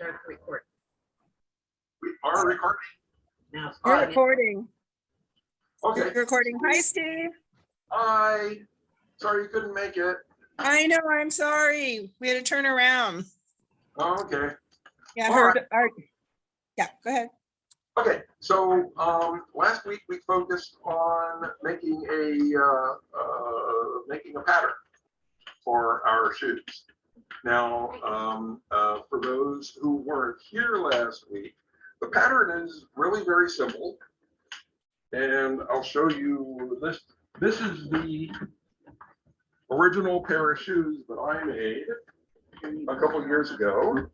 start the recording. We are recording. Now, You're start it. recording. Okay. You're recording. Hi, Steve. Hi. Sorry you couldn't make it. I know. I'm sorry. We had to turn around. Oh, okay. Yeah, All heard. Yeah, go ahead. Okay. So last week we focused on making a pattern for our shoes. Now, for those who weren't here last week, the pattern is really very simple, and I'll show you this. This is the original pair of shoes that I made a couple years ago.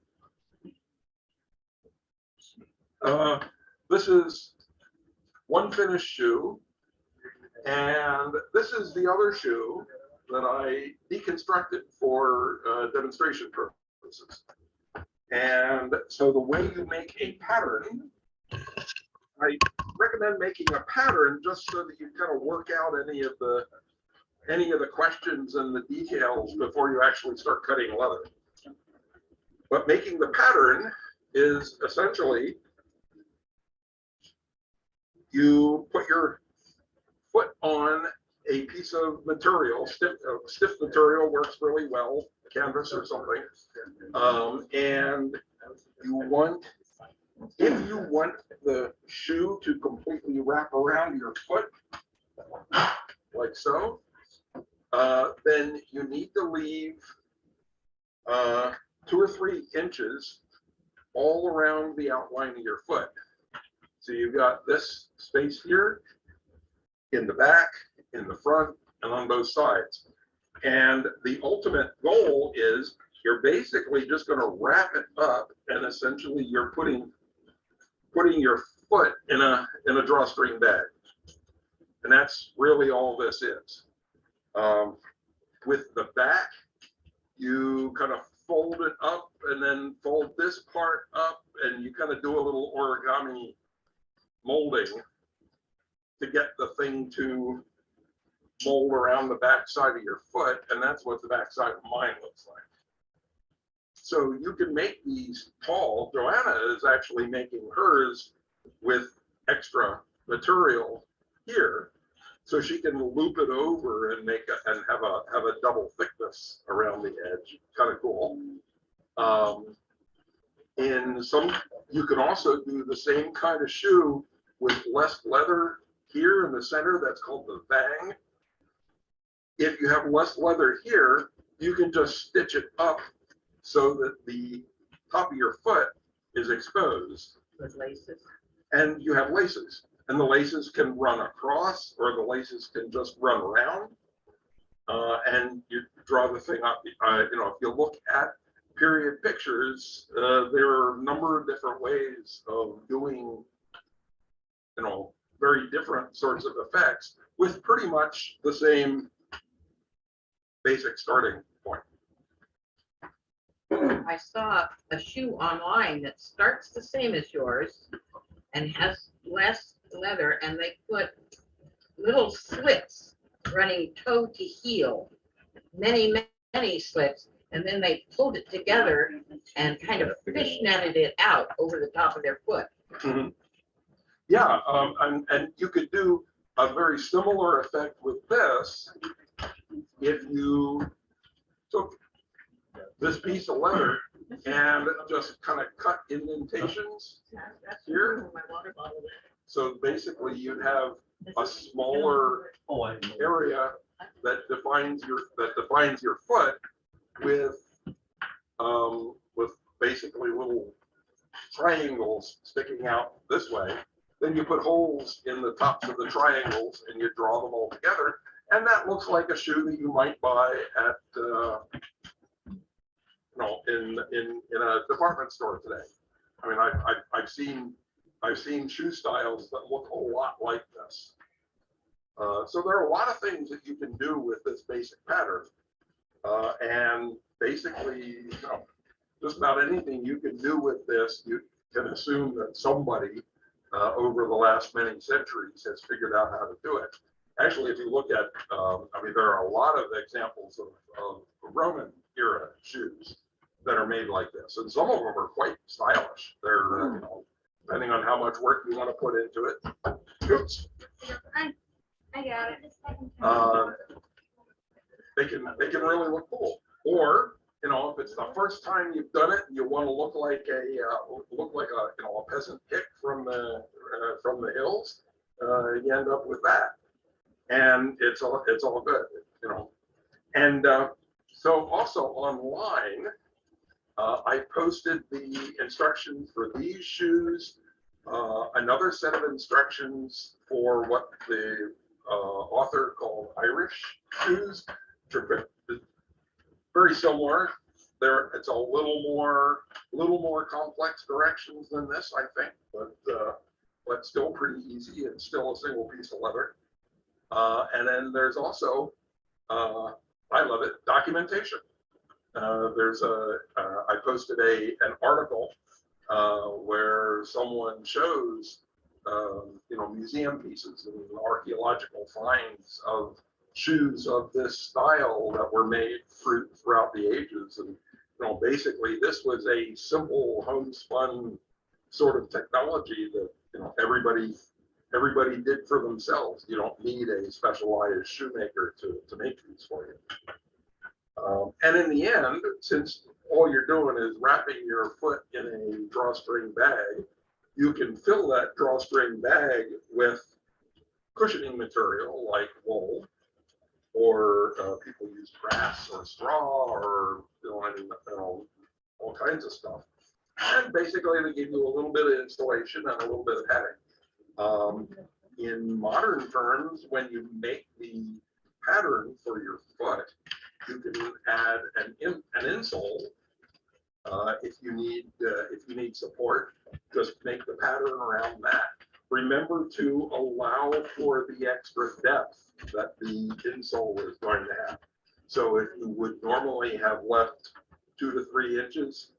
This is one finished shoe, and this is the other shoe that I deconstructed for demonstration purposes. And so the way you make a pattern, I recommend making a pattern just so that you kind of work out any of the questions and the details before you actually start cutting leather. But making the pattern is essentially you put your foot on a piece of material, stiff material works really well, canvas or something. And if you want the shoe to completely wrap around your foot, like so, then you need to leave 2 or 3 inches all around the outline of your foot. So you've got this space here, in the back, in the front, and on both sides. And the ultimate goal is you're basically just going to wrap it up, and essentially you're putting your foot in a drawstring bag. And that's really all this is. With the back, you kind of fold it up and then fold this part up, and you kind of do a little origami molding to get the thing to mold around the back side of your foot, and that's what the back side of mine looks like. So you can make these tall. Joanna is actually making hers with extra material here, so she can loop it over and have a double thickness around the edge. Kind of cool. You can also do the same kind of shoe with less leather here in the center. That's called the thong. If you have less leather here, you can just stitch it up so that the top of your foot is exposed. With laces. And you have laces. And the laces can run across, or the laces can just run around. And you draw the thing up. If you look at period pictures, there are a number of different ways of doing, very different sorts of effects with pretty much the same basic starting point. I saw a shoe online that starts the same as yours and has less leather, and they put little slits running toe to heel, many slits, and then they pulled it together and kind of fishnetted it out over the top of their foot. Mm-hmm. Yeah, and you could do a very similar effect with this if you took this piece of leather and just kind of cut indentations here. So basically you'd have a smaller area that defines your foot with basically little triangles sticking out this way. Then you put holes in the tops of the triangles and you draw them all together, and that looks like a shoe that you might buy at in a department store today. I mean, I've seen shoe styles that look a lot like this. So there are a lot of things that you can do with this basic pattern, and basically, just about anything you can do with this, you can assume that somebody over the last many centuries has figured out how to do it. Actually, if you look at, there are a lot of examples of Roman era shoes. that are made like this, and some of them are quite stylish. They're, you know, depending on how much work you want to put into it. Oops. I got it. They can really look cool. Or, you know, if it's the first time you've done it, and you want to look like a you know, a peasant hick from the hills, you end up with that, and it's all good, you know. And so also online, I posted the instructions for these shoes, another set of instructions for what the author called Irish shoes, which are very similar. It's a little more complex directions than this, I think, but still pretty easy. It's still a single piece of leather. And then there's also, I love it, documentation. I posted an article where someone shows, you know, museum pieces and archaeological finds of shoes of this style that were made throughout the ages. And, you know, basically this was a simple homespun sort of technology that, you know, everybody did for themselves. You don't need a specialized shoemaker to make these for you. And in the end, since all you're doing is wrapping your foot in a drawstring bag, you can fill that drawstring bag with cushioning material like wool, or people use grass or straw, or, you know, all kinds of stuff. And basically they give you a little bit of installation and a little bit of padding. In modern terms, when you make the pattern for your foot, you can add an insole. If you need support, just make the pattern around that. Remember to allow for the extra depth that the insole is going to have. So if you would normally have left 2 to 3 inches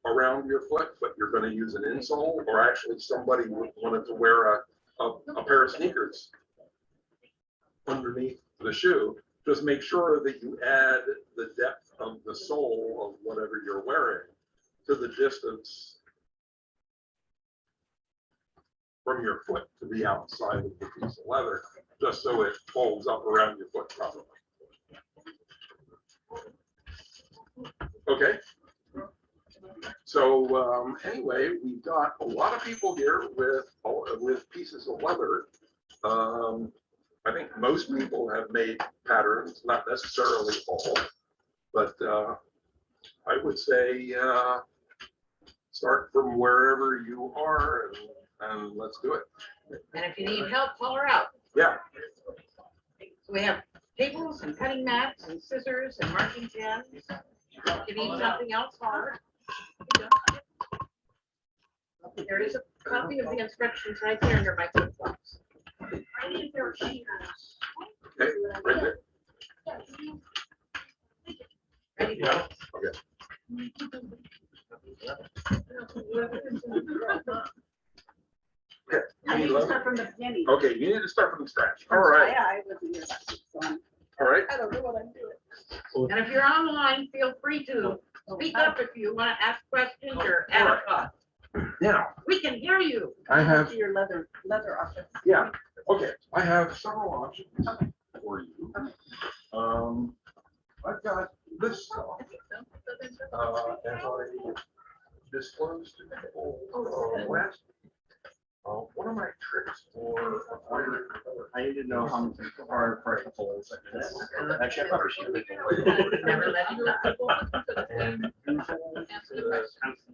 around your foot, but you're going to use an insole, or actually somebody wanted to wear a pair of sneakers underneath the shoe, just make sure that you add the depth of the sole of whatever you're wearing to the distance from your foot to the outside of the piece of leather, just so it folds up around your foot properly. Okay. So anyway, we've got a lot of people here with pieces of leather. I think most people have made patterns, not necessarily all, but I would say start from wherever you are and let's do it. And if you need help, holler out. Yeah. So we have tables and cutting mats and scissors and marking pens. If you need something else, holler. There is a copy of the instructions right there under my flip flops. Okay, right there. Ready to go. Okay. I need to start from the beginning. Okay, you need to start from scratch. All right. I wasn't here last week, so All right. I don't know what I'm doing. And if you're online, feel free to speak up if you want to ask questions or add a thought. Now, We can hear you. I have, To your leather office. yeah, okay, I have several options for you. I've got this stuff. As I disclosed to people last, one of my tricks for acquiring leather. I need to know how much are for a couple of seconds. Actually, I probably should. Never let you know. And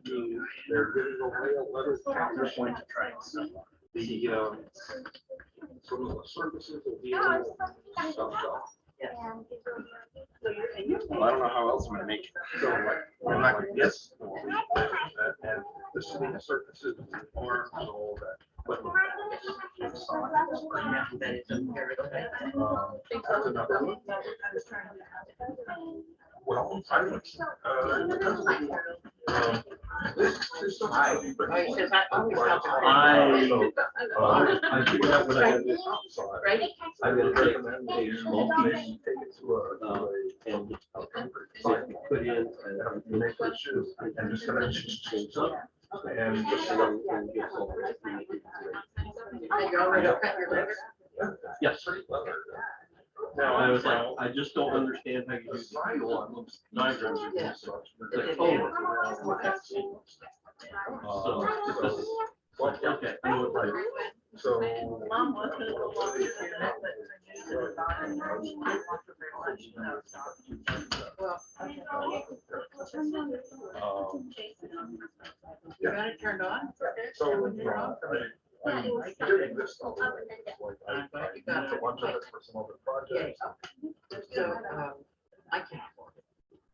usually, they're giving away a leather Just wanted to try it. So, the some of the surfaces will be a little stuffed up. well, I don't know how else I'm gonna make it. So like, I'm not gonna guess. And this is the surfaces of the arms and all that. But that's another one. Well, I would, This stuff is gonna be pretty Oh, he says, I always help. I figured out what I had this. Right? I'm gonna recommend they maybe take it to and so I can put in and make the shoes and just gonna change up. And just so everything gets all right. You already cut your leather? Yes. Now, I was like, I just don't understand how you do the heel on those diagrams and such. The color around what that's in. Okay, I know it right. So. Mom was gonna go walk with her, but I needed a dog and I didn't want her very much, you know, You got it turned on? So, I'm getting this stuff. I got a bunch of it for some other projects. So, I can't afford it.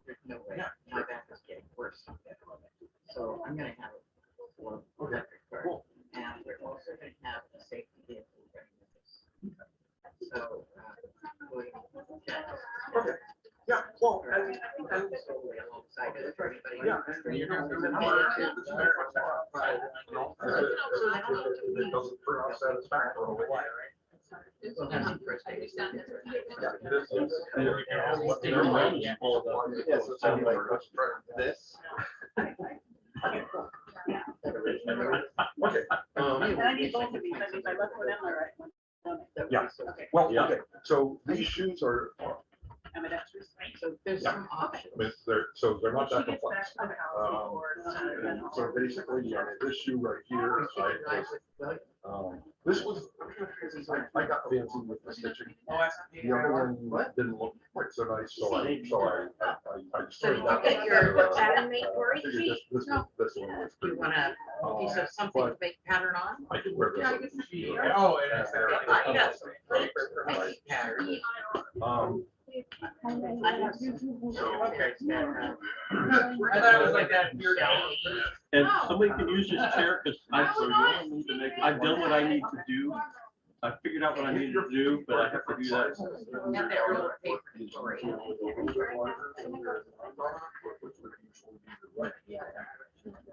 There's no way. My back is getting worse. So I'm gonna have it for electric car. Cool. And we're also gonna have a safety vehicle running with this. So, Okay, yeah, well, alongside it for everybody. yeah. You know, it's very much fun. It doesn't turn out satisfactory. We'll have some first aid. Yeah, this is. This. Okay. And I need both of these, I mean, my left one and my right one. Yeah. Okay, Well, Yeah. okay, so these shoes are, I'm an extra. So there's some options. so they're not She that gets complex. back to the house or, And so basically, this shoe right here, this was, I got fancy with the stitching. The other one didn't look quite so nice, so I just. So you get your pattern made for I it? figured this one was You pretty. want a piece of something to make pattern on? I could wear this. Oh, I got some paper for making pattern. I have some. Okay. I thought it was like that. And somebody can use this chair, because I've done what I need to do. I figured out what I needed to do, but I have to do that. Got that roll of paper for it.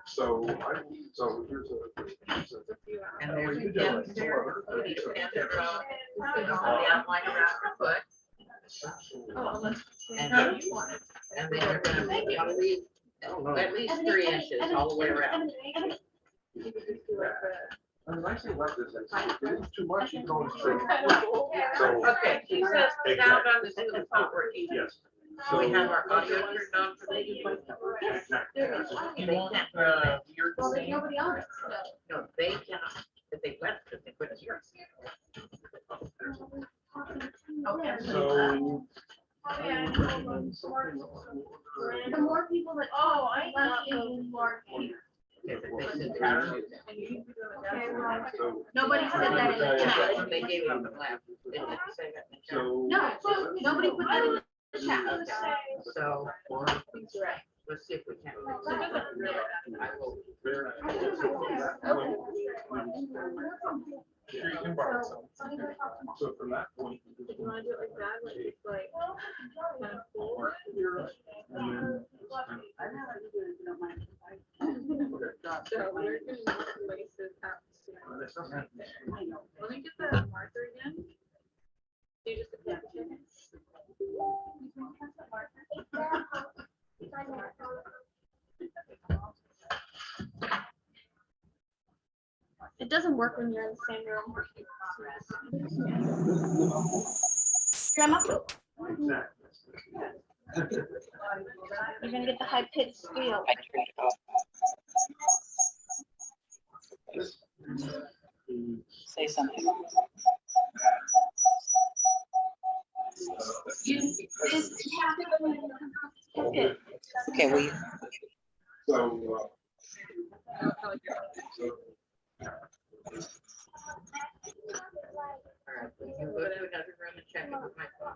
So here's And there's the pins there. You need a pin to draw the outline around your foot. And then you're gonna leave at least 3 inches all the way around. The nice thing about this is if it's too much, you can always trim it. So, Okay, he says sound on the Zoom is not working. yes. So we have our audio turned on for the. Exactly. They can't. Well, there's nobody on it. No, they cannot, if they left, because they put it here. Okay. So. The more people that, oh, I love the more. Nobody said that in the chat. They gave up and left. They didn't say that in the chat. So. No, nobody put that in the chat. So, let's see if we can. I will. Sure, you can borrow some. So from that point. If you want to do it like that, like it's like kind of forward. So we're doing laces up soon. Let me get the marker again. You just have to check it. It doesn't work when you're in the same room. Grandma, you're gonna get the high pitched squeal. Say something. Okay. Okay, well, So. You go to another room and check it with my phone.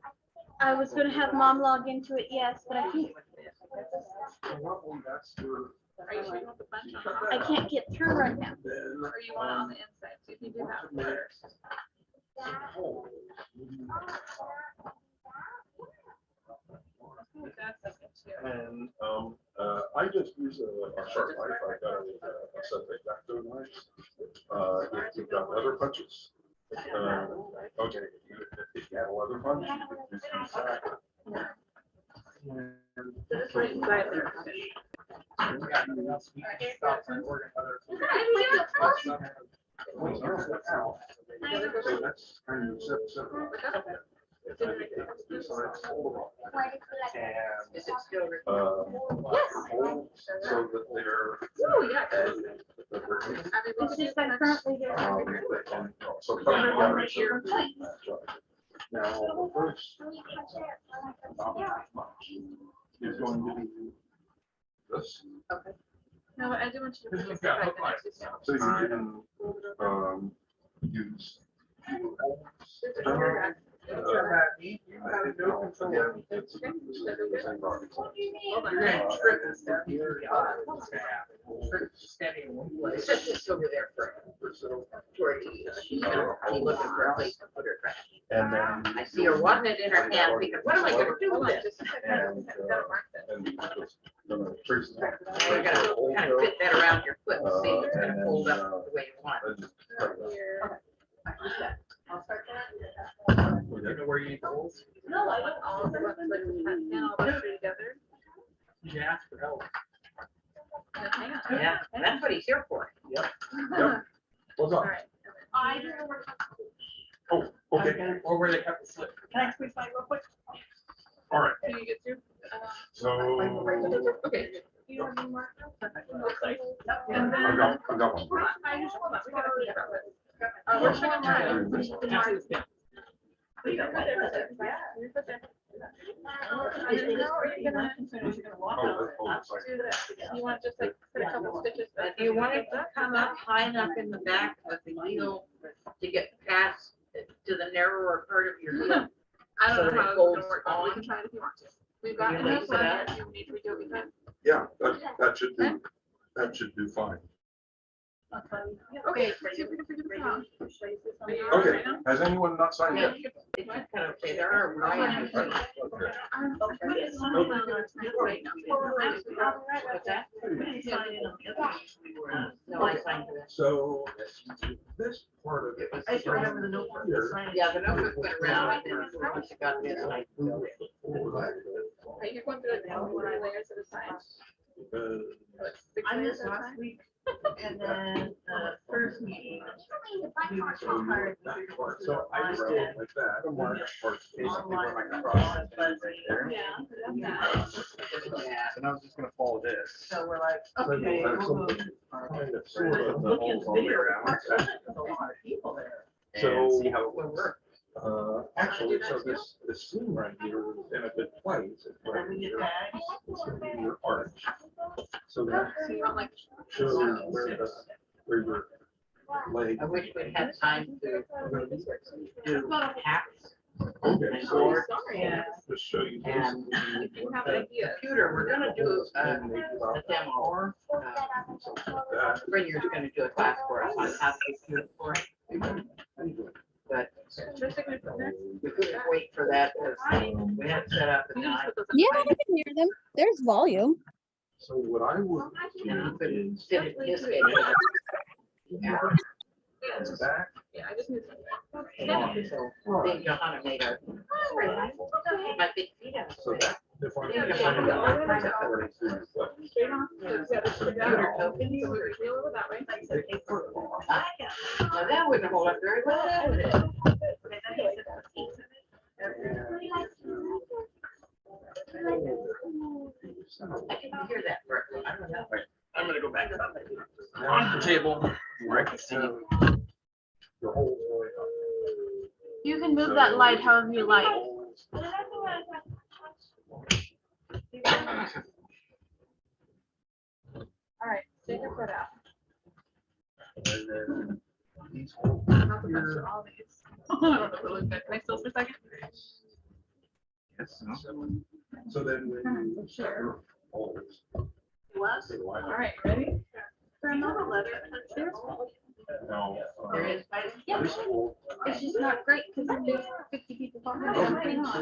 I was gonna have mom log into it, yes, but I can't. Are you sure you want the bunch on? I can't get through right now. Or you want it on the inside? So if you do that first. That's okay too. And I just use a sharp knife, I've got a set of X-Acto knives. If you've got leather punches, okay, if you have a leather punch, you can use Just right inside there. so that's kind of Is it still recording? so that they're. Oh, yeah. It's just like currently there. So now, the first is going to be this. No, I do want you to. This put has this got back hook in lines. next to you. So you can use. It's just over there for where she's looking for a place to put her trash. And then. I see her wanting it in her hand, thinking, what am I gonna do Hold with on, this? just a second. I've gotta mark this. We're gonna kind of fit that around your foot and see if it's gonna hold up the way you want. Here. I'll start that. You know where you go? No, I don't. All of the ones that we had now, all three together. You ask for help. No, hang on. Yeah, that's what he's here for. What's All up? right. I don't know where. Oh, okay, Or where they cut the slip. Can I squeeze mine real quick? all right, Can you get through? so. Okay. You have any more? Looks like. I've And then. got one. I just, hold on, we gotta figure out what. We're checking mine. You can put it there. Yeah, you put that. And then how are you gonna do that? You want just like put a couple stitches? Do you want it to come up high enough in the back of the heel to get past to the narrower part of your heel? I So don't that know it how it's holds gonna work, but we on? can try it if you want to. We've got You enough lace it leather, up? if you need to redo it, we can. Yeah, that should do fine. Okay, see if we can figure this out. Are you all Okay, right now? has anyone not signed Yeah, yet? it's kind of, okay, there are varieties. Okay. What's that? No, I signed it. So this part of it. I just remember the notebook. Yeah, the notebook went around and then once it got this, I moved it. Right, you're going through like all the layers at a time. Like, 6 I layers missed at a last time? week, and then the first meeting. We were so tired. So I just did Like that. basically where my Online. cross is right there. Yeah. And I was just gonna follow this. So we're like, So okay. there's we'll something move. kind of sort We're of the looking at holes the all the way video. around. There's a lot of people there. And So- see how it would work. Actually, so this seam right here is in a good place. It's And right then we get here. bags. It's gonna be your arch. So that So you want like. shows where your leg. I wish we'd had time to do hacks Okay, and so boards. Yeah. just show you. And If you have an idea. computer, we're gonna do a demo. Brenner's gonna do a class for us on how to do it for it. But Just a good there. we couldn't wait for that because we had it set up at You can just 9. put those in Yeah, the I can hear them. There's volume. So what I would And we couldn't is sit at this way. Yeah, the back. yeah, I just need. So Big Johanna made our, my big feet out. So that. If I. Yeah. Straight on. Yeah, just put it Computer out. token. So we wheel it that way. Now that wouldn't hold up very well, would it? I didn't hear that correctly. I don't know. I'm gonna go back up. Now the table where I can see. Your whole. You can move that light however you like. All right, take your foot out. And then these holes Not the best here. of all these. I don't know if it looks good. Can I still for a second? Yes, So then when you set your holes. Was? All right, ready? For another letter, there's, Now. There is. yeah, This hole. it's just not great because there's 50 people talking. Doesn't so There's much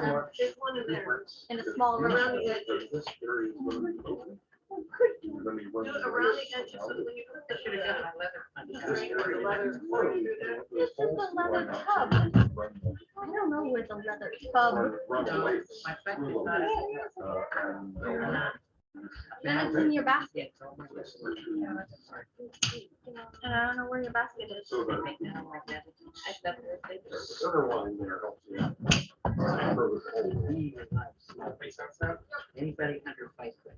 one in there difference. in a small room. This area is going to be open. then you run. Do it around the edges so that when you put the. Should have done my leather. String or the leather through there. This is the leather tub. I don't know where the leather tub. Run No, away. my friend is not as- Then it's in your basket. Yeah, so much. And I don't know where your basket is. So the Make that like that. I thought they were- center line there helps you. Anybody under 5 foot.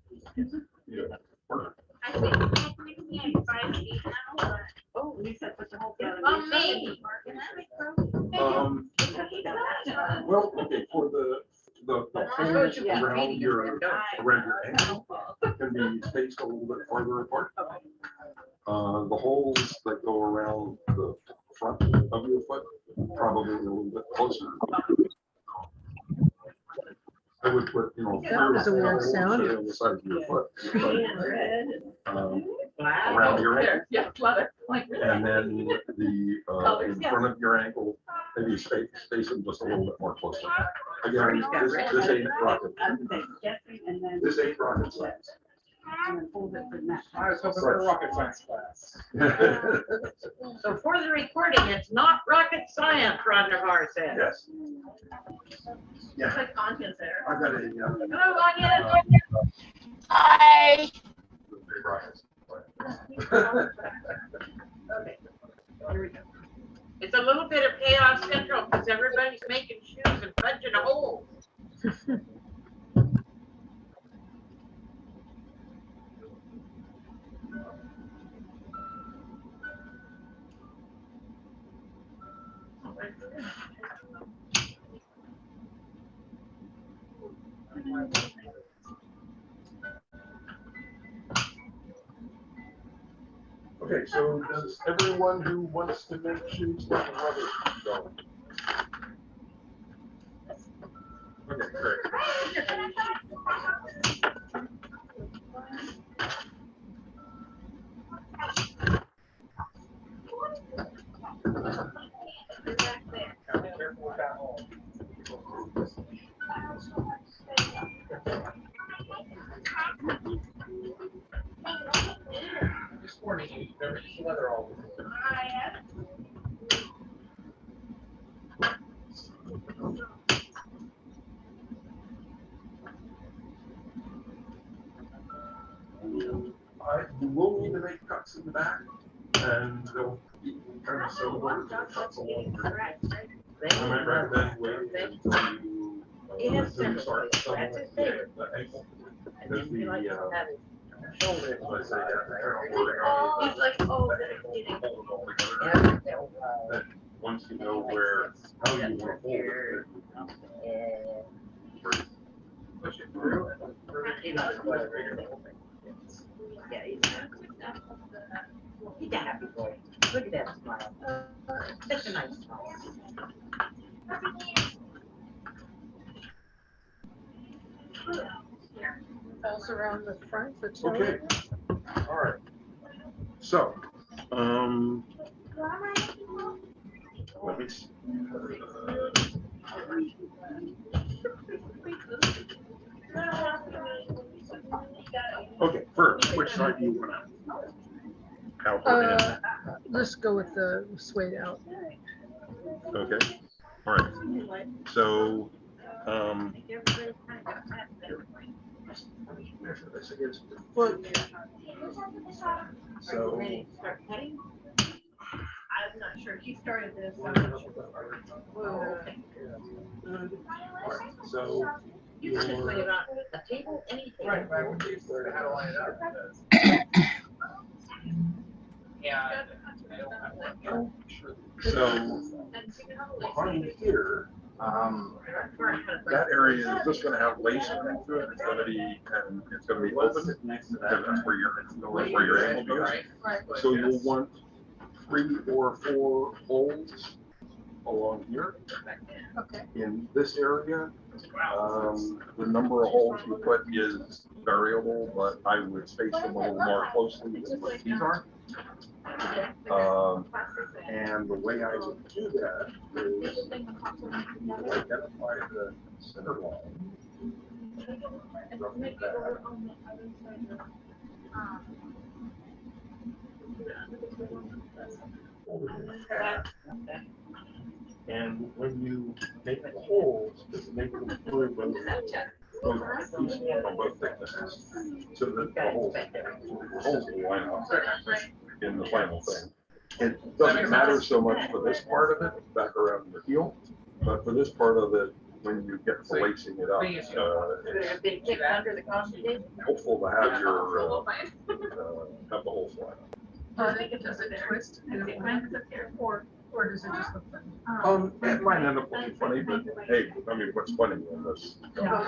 I think technically I'm 5 feet now, but. Oh, Lisa put the whole family. Well, maybe. Well, okay, for the holes Yeah. around your ankle can be spaced a little bit farther apart. The holes that go around the front of your foot, probably a little bit closer. I would put, That was a weird sound. On the side of your foot. Wow. Around your ankle. Yeah, leather. And then the, in front of your ankle, maybe space them just a little bit more closely. Again, this ain't rocket. This ain't rocket science. I was hoping for a rocket science class. So for the recording, it's not rocket science, Hrodnavar said. Yes. It's like content there. I got a, Hello, Anya. Hi. big rocket. Okay. Here we go. It's a little bit of chaos central because everybody's making shoes and punching holes. Okay, so does everyone who wants to make shoes like a rubber go? Okay, great. Careful with that hole. Just warning you, never use leather all the time. You will need to make cuts in the back, and they'll be kind of similar to the cuts along the I might recommend waiting until you, He has until you several start places. somewhere That's his with favorite. the ankle. And then he likes to have his shoulder. As I say, kind of origami. He's like, oh, That the ankle, beginning. hold it all together. Yeah, they'll, Then once you know where, how you want to hold it, then push it through. he likes to wear it. Yeah, he's a happy boy. Look at that smile. Such a nice smile. Else around the front, the Okay, all right. So, let me see. Okay, first, which side do you want to? Out or in? Let's go with the suede out. Okay, all right. So, measure this against your foot. So, Ready to start cutting? I'm not sure. He started this. Whoa, okay. all right, so You can just lay it on a table, anything. Right, what do you learn how to line it up? Yeah. So behind here, that area is just gonna have lace into it. It's gonna be, and it's gonna be open. Because that's where your ankle goes. So you'll want 3 or 4 holes along here. Okay. In this area, the number of holes you put is variable, but I would space them a little more closely than what these are. And the way I would do that is identify the center line. And when you make the holes, just make them through both pieces On both thicknesses, so that the holes will line up in the final thing. It doesn't matter so much for this part of it, back around the heel, but for this part of it, when you get to lacing it up, it's Big kick under the costume. helpful to have your, have the holes line up. I think it does a twist. Does it kind of appear, or does it just look funny? It might end up looking funny, but hey, I mean, what's funny in this? You know,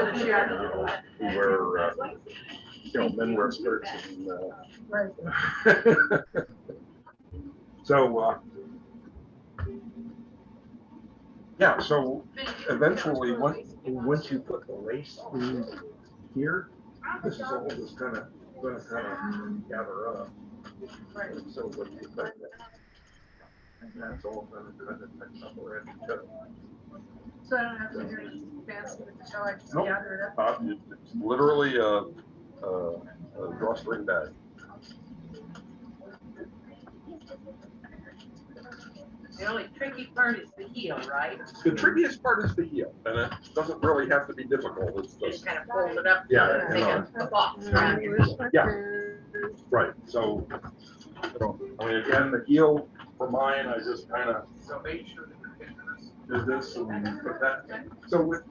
we wear, men wear skirts and, so, yeah, so eventually, once you put the lace through here, this is all just gonna gather up. Right. So what you put and that's all gonna kind of mix up already. So I don't have to do anything fancy with the shell, I just Nope. gather it up. It's literally a drawstring bag. The only tricky part is the heel, right? The trickiest part is the heel, and it doesn't really have to be difficult. It's Just just, kind of fold it up. Yeah, and Make a box around your heel. yeah, right. So, I mean, again, the heel for mine, I just kind of did this and put that. So with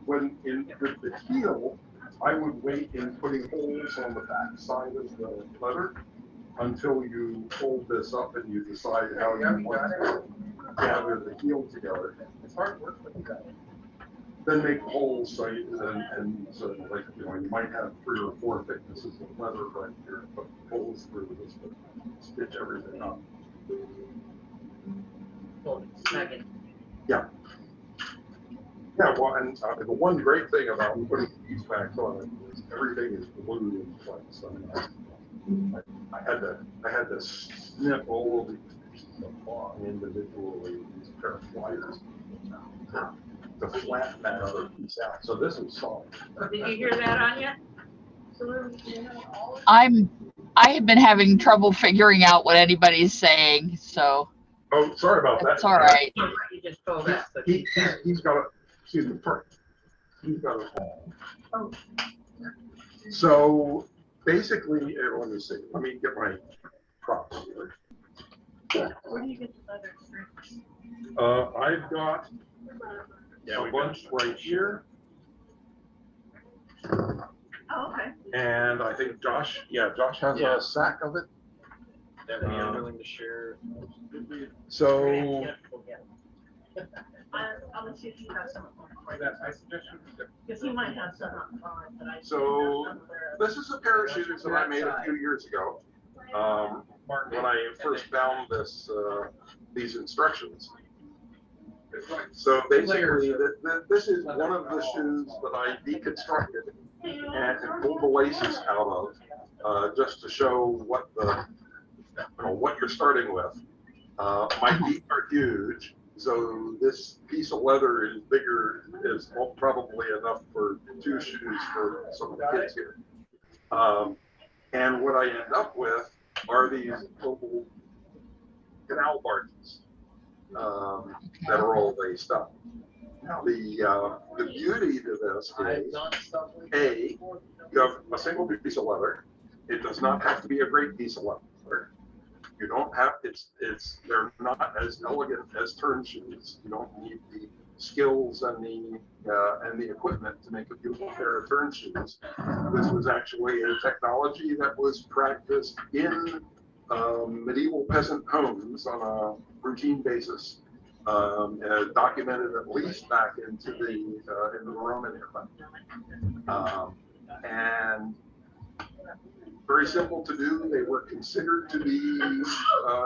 the heel, I would wait in putting holes on the back side of the leather until you fold this up and you decide how you want to gather the heel together. It's hard work, but you got it. Then make holes so so like, you might have 3 or 4 thicknesses of leather right here, put holes through this, but stitch everything up. Fold it snug in. Yeah. Yeah, well, and the one great thing about putting these backs on it is everything is glued in place. I had to snip all of these individually, these pair of pliers, to flatten that other piece out. So this is solid. Did you hear that, Anya? I have been having trouble figuring out what anybody's saying, so Oh, sorry about that. that's all right. You just told us. So He's got a, excuse me, sorry. He's got a. Oh. So basically, let me see, let me get my props here. Where do you get the leather strings? I've got a bunch right here. Oh, okay. And I think Josh has a sack of it. That we are willing to share. So, I'll let you see if you have some for you. Because he might have some on that I. so this is a pair of shoes that I made a few years ago. When I first found these instructions. So basically, this is one of the shoes that I deconstructed and pulled the laces out of, just to show what you're starting with. My feet are huge, so this piece of leather is probably enough for 2 shoes for some of the kids here. And what I end up with are these little canal barges that are all laced up. Now the beauty to this is, you have a single piece of leather. It does not have to be a great piece of leather. You don't have, they're not as elegant as turn shoes. You don't need the skills and the equipment to make a beautiful pair of turn shoes. This was actually a technology that was practiced in medieval peasant homes on a routine basis, documented at least back into the Roman era, and very simple to do. They were considered to be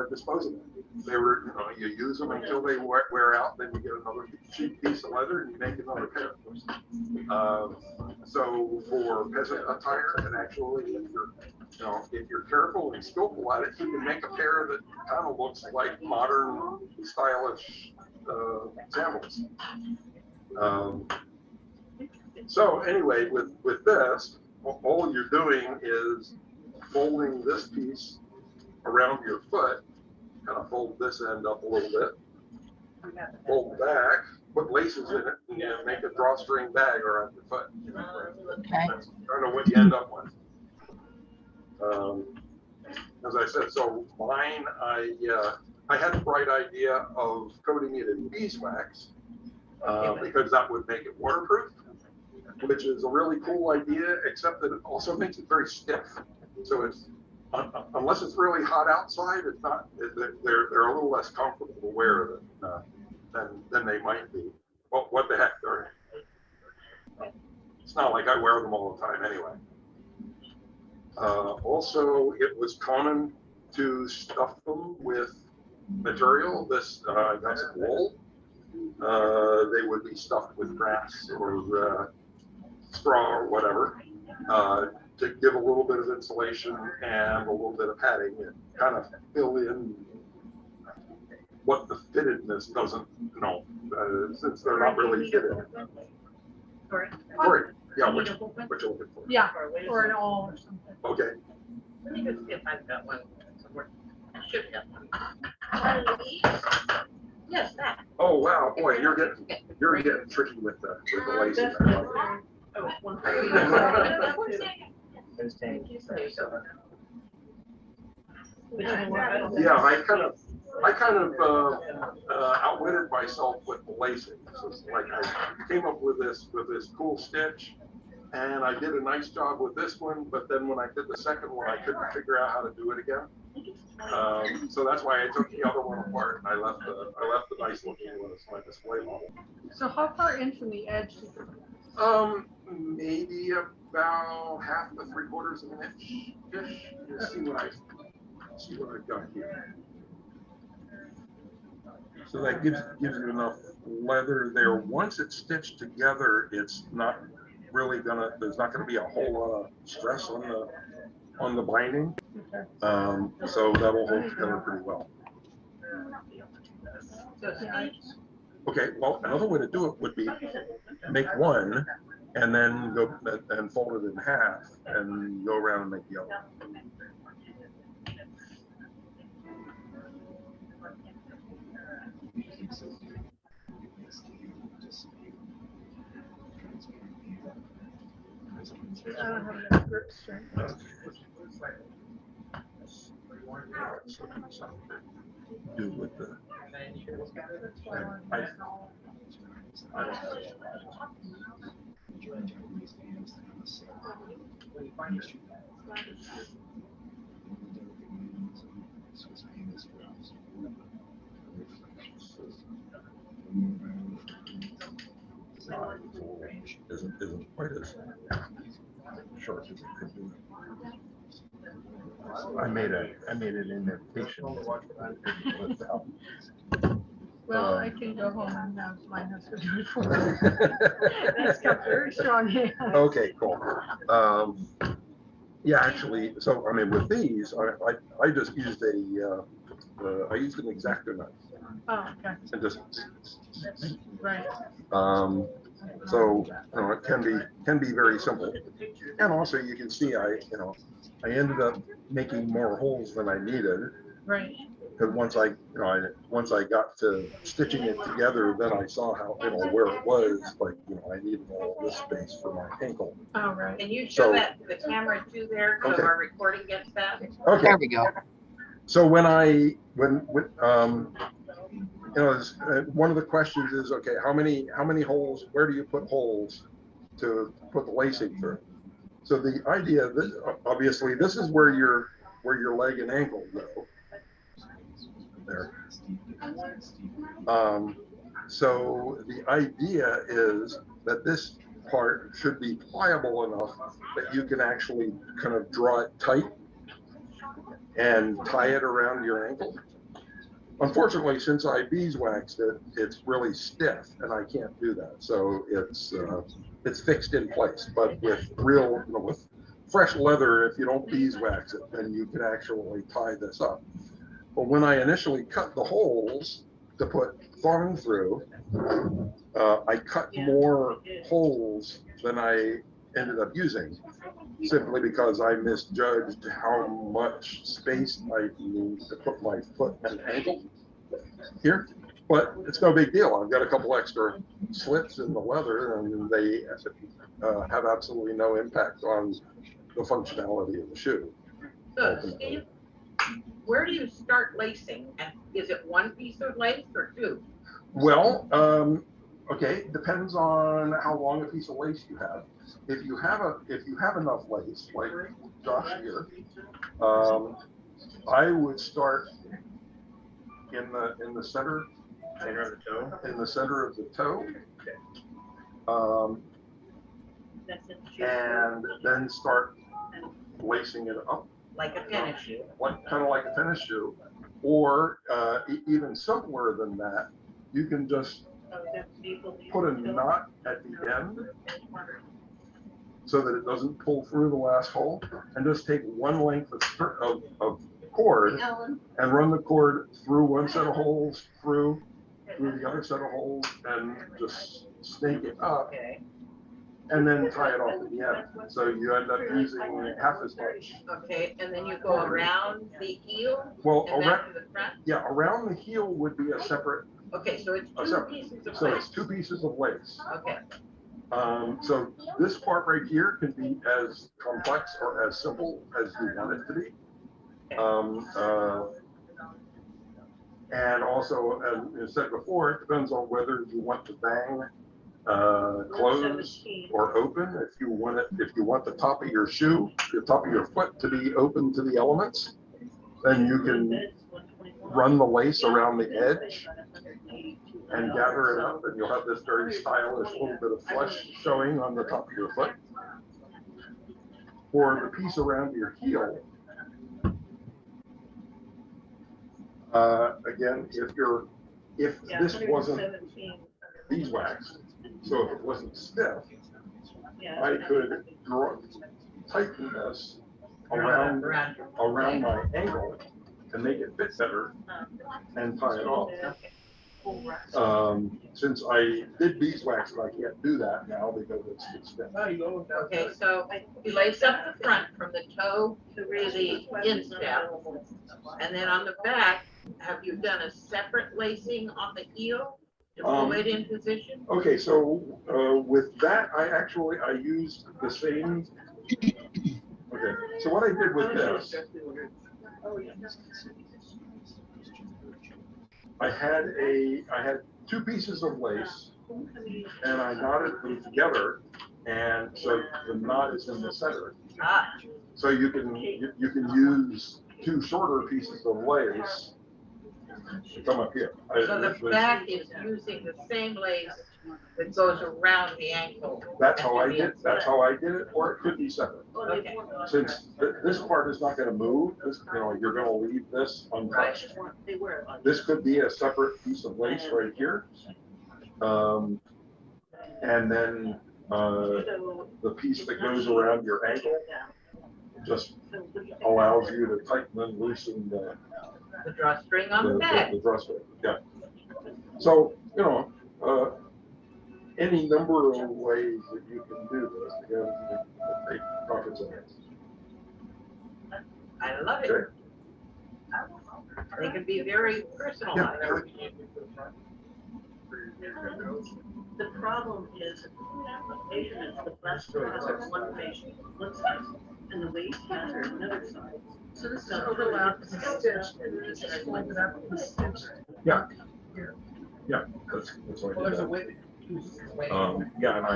disposable. They were, you use them until they wear out, then you get another cheap piece of leather and you make another pair. So for peasant attire, and actually, if you're careful and skillful at it, you can make a pair that kind of looks like modern, stylish sandals. So anyway, with this, all you're doing is folding this piece around your foot, kind of fold this end up a little bit, fold back, put laces in it, and you make a drawstring bag around your foot. Okay. That's kind of what you end up with. As I said, so mine, I had the bright idea of coating it in beeswax because that would make it waterproof, which is a really cool idea, except that it also makes it very stiff. So it's, unless it's really hot outside, it's not, they're a little less comfortable to wear than they might be. Well, what the heck, it's not like I wear them all the time anyway. Also, it was common to stuff them with material. This, I got some wool. They would be stuffed with grass or straw or whatever to give a little bit of insulation and a little bit of padding and kind of fill in what the fittedness doesn't, since they're not really fitted. Sorry. Yeah, what you're looking for. Yeah, or an all or something. Okay. Let me just see if I've got one somewhere. I should have one. One of these? Yes, that. Oh wow, boy, you're getting tricky with the lacing. Oh, one. Yeah, I kind of outwitted myself with the lacing. So it's like I came up with this cool stitch, and I did a nice job with this one. But then when I did the second one, I couldn't figure out how to do it again. So that's why I took the other one apart and I left the nice looking one as my display model. So how far in from the edge? Maybe about 1/2 to 3/4 of an inch ish. See what I've got here. So that gives you enough leather there. Once it's stitched together, it's not really there's not gonna be a whole lot of stress on the binding. So that'll hold together pretty well. Okay, well, another way to do it would be make one and then go and fold it in half and go around and make the other. I don't have enough grip strength. Do with the. Isn't quite as short as it could be. I made an indentation. Well, I can go home and have my husband do it for me. That's got very strong hands. Okay, cool. Yeah, actually, so I mean, with these, I just used I used an X-Acto knife. Oh, okay. And just. Right. So it can be very simple, and also you can see I ended up making more holes than I needed. Right. Because once I got to stitching it together, then I saw how where it was. Like I needed all this space for my ankle. Oh, right. Can you show So- that to the camera too there, so Okay. our recording gets that? Okay. There we go. So one of the questions is, okay, how many holes? Where do you put holes to put the lacing through? So the idea, obviously, this is where your leg and ankle go. There. So the idea is that this part should be pliable enough that you can actually kind of draw it tight and tie it around your ankle. Unfortunately, since I beeswaxed it, it's really stiff, and I can't do that. So it's fixed in place. But with with fresh leather, if you don't beeswax it, then you can actually tie this up. But when I initially cut the holes to put thong through, I cut more holes than I ended up using. simply because I misjudged how much space I need to put my foot and ankle here. But it's no big deal. I've got a couple extra slits in the leather, and they have absolutely no impact on the functionality of the shoe. So Steve, where do you start lacing? And is it one piece of lace or two? Well, okay, depends on how long a piece of lace you have. If you have enough lace, like Josh here, I would start in the center in the center of the toe, and then start lacing it up Like a tennis shoe? kind of like a tennis shoe, or even simpler than that. You can just put a knot at the end so that it doesn't pull through the last hole, and just take one length of cord and run the cord through one set of holes, through the other set of holes, and just snake it up, and then tie it off at the end. So you end up using half as much. Okay, and then you go around the heel Well, and back to the front? yeah, around the heel would be a separate. Okay, so it's A two separate- pieces of So lace. it's two pieces of lace. Okay, So this part right here can be as complex or as simple as you want it to be. And also, as you said before, it depends on whether you want the bang closed or open. If you want the top of your shoe, the top of your foot to be open to the elements, then you can run the lace around the edge and gather it up, and you'll have this very stylish little bit of flesh showing on the top of your foot. For the piece around your heel, again, if this wasn't beeswax, so if it wasn't stiff, I could tighten this around my ankle and make it fit better and tie it off. Since I did beeswax, and I can't do that now because it's stiff. okay, so you lace up the front from the toe to the instep, and then on the back, have you done a separate lacing on the heel to pull it in position? Okay, so with that, I used the same. Okay, so what I did with this, I had two pieces of lace, and I knotted them together, and so the knot is in the center. Ah, So you can use two shorter pieces of lace to come up here. so the back is using the same lace that goes around the ankle. That's how I did. That's how I did it, or it could be separate. Okay, Since this part is not going to move, you're going to leave this untouched. This could be a separate piece of lace right here, and then the piece that goes around your ankle just allows you to tighten and loosen the drawstring on the back. the drawstring. Yeah. So any number of ways that you can do this, again, take profits in it. I love it. Okay. They can be very personalized. Yeah, sure. The problem is, measurements, the best has one patient looks like, and the weight has another side. So this is overlap, it's stitched, and it's just fold it up and stitch. Yeah. Yeah, that's what I did. Yeah, and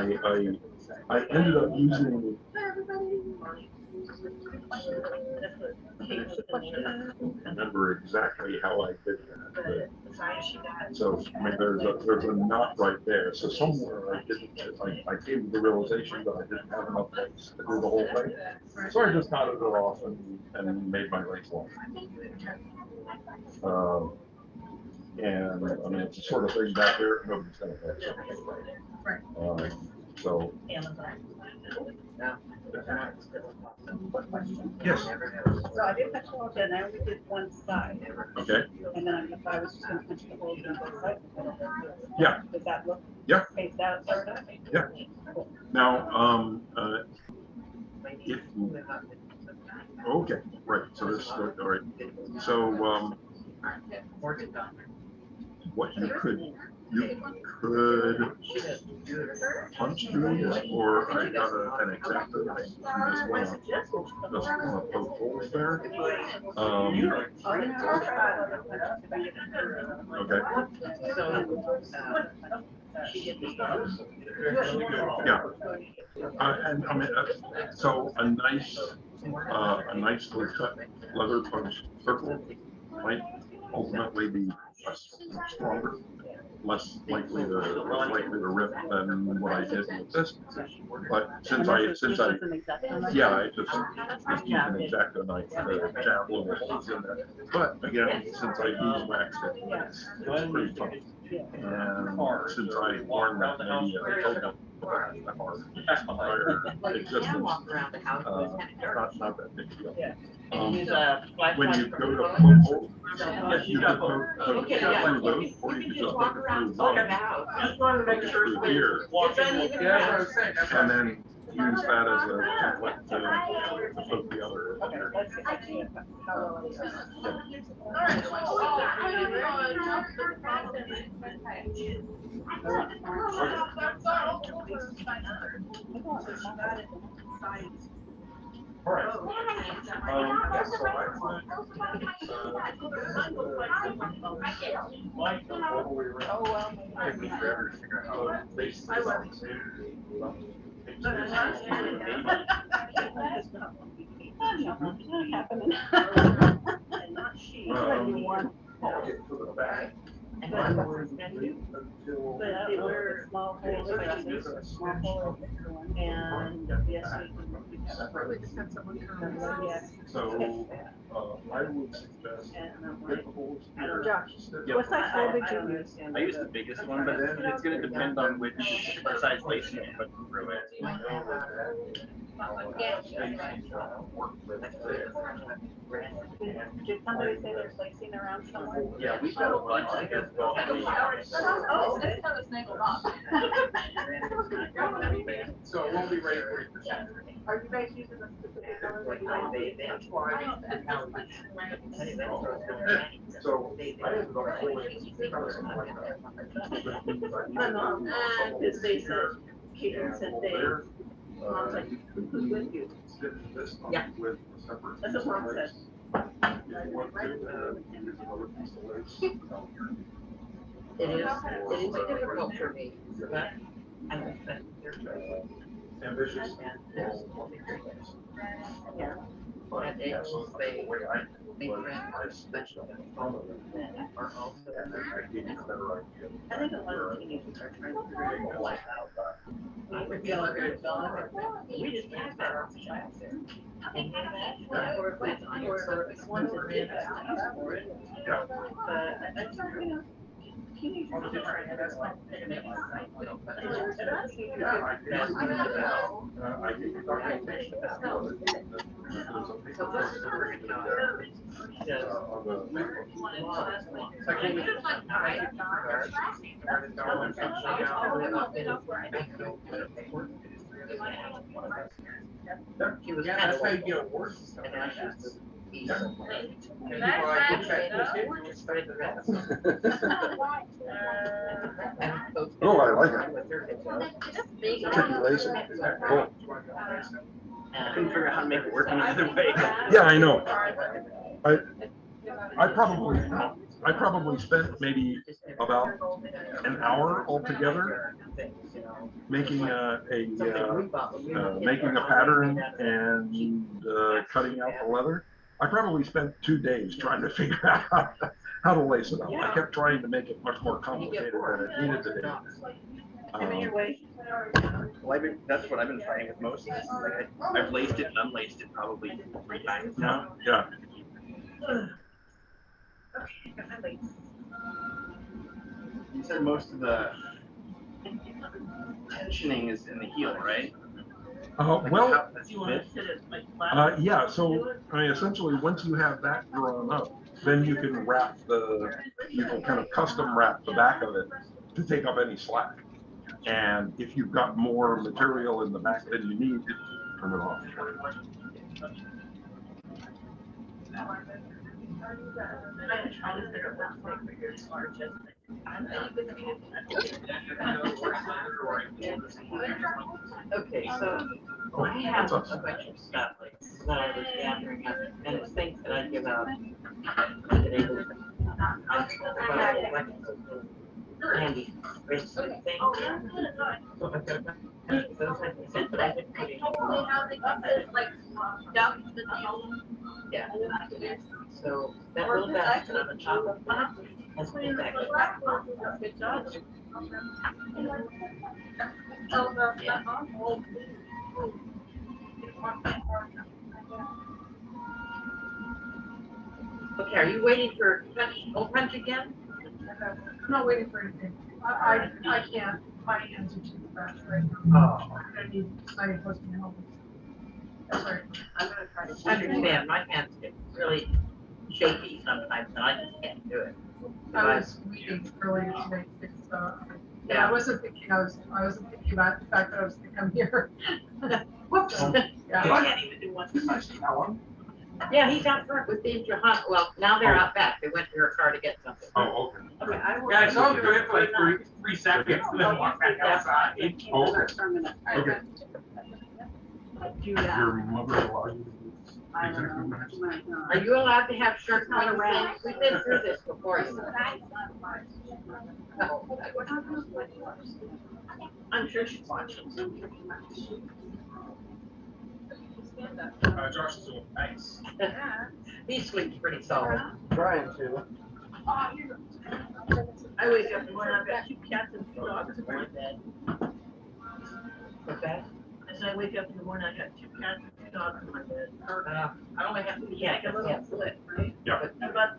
I ended up using. I remember exactly how I did that. So I mean, there's a knot right there. So somewhere I came to the realization that I didn't have enough lace to do the whole thing. So I just knotted it off and made my lace long. And I mean, it's the sort of thing back there nobody's gonna fix. So. Yes. So I did touch all and I only did one side. Okay. And then if I was just gonna punch the holes in both sides. Yeah. Does that look? Yeah. Spaced out, sort of? Yeah. Now, if okay, right. So this all right. So what you could punch these, or I got an exacto knife. You just wanna poke holes there. Okay. Yeah. And I mean, so a nicely cut leather punch circle might ultimately be stronger, less likely to rip than what I did with this. But since I yeah, I just use an exacto knife to jab little holes in there. But again, since I beeswaxed it, it's pretty tough. And since I learned that maybe a total hard entire existence, not that big deal. When you go to poke holes, you can poke through those, or you can just poke it through one, through here, and then use that as a template to poke the other. All right. So I I'll get to the back. But they were small holes, and yes, so I would suggest get the holes here. Josh, what size hole did you use? I used the biggest one, but it's going to depend on which size lacing you put through it. Did somebody say there's lacing around somewhere? Yeah, we've got a bunch of good. Oh, that's how it's nailed off. So it won't be ready for you. Are you guys using a specific color that you like? So I ended up pulling something like that. Because they said, Caitlin said they, Mom's like, who's with you? Yeah. With separate. That's what Mom said. It is difficult for me, but I respect your choice. Ambitious. Yeah. And they make friends, special. Are also. I think a lot of teenagers are trying to figure their life out. We just have that child there. Or if it's one that did that for it. But that's not, you know, teenagers are trying to have fun. I think documentation is She was kind of like, and now she's just. Oh, I like it. Tricky lacing. Cool. I couldn't figure out how to make it work any other way. Yeah, I know. I probably spent maybe about an hour altogether making making a pattern and cutting out the leather. I probably spent 2 days trying to figure out how to lace it up. I kept trying to make it much more complicated than it needed to be. Well, that's what I've been trying with most. Like I've laced it and unlaced it probably 3 times now. Yeah. You said most of the tensioning is in the heel, right? Well, Yeah. so essentially, once you have that drawn up, then you can you can kind of custom wrap the back of it to take up any slack. And if you've got more material in the back than you need, turn it off. I'm trying to figure out what to your smart adjustment. Okay, so I have a bunch of stuff like that I was gathering up, and it's things that I give out. Handy, basically things. So I've got a bunch of those I can send, but I didn't put yeah. So that little basket on the top of that has been back. Good job. Yeah. Okay, are you waiting for hole punch again? I'm not waiting for anything. I can't. My hands are too fast right now. Oh, I need posting help. Sorry. I'm gonna try to. I understand, my hands get really shaky sometimes, and I just can't do it. I was reading earlier today. Yeah, I wasn't thinking. I wasn't thinking about the fact that I was going to come here. Whoops. Yeah. I can't even do one. Yeah, he's out front with Dave Johan. Well, now they're out back. They went to her car to get something. Oh, okay. Okay, I will. Yeah, I saw him do it for like 3 seconds, and then walk back outside. Oh, okay. Okay. Do Your that. mother allowed you to use I executive don't minutes? know. Are you allowed to have shirts on around? We've been through this before. I'm sure she's watching. Josh is doing nice. He sleeps pretty solid. Trying to. I wake up in the morning, I've got 2 cats and 2 dogs in my bed. What's that? As I wake up in the morning, I got 2 cats and 2 dogs in my bed. I only have to Yeah, like a little split, right? Yeah. But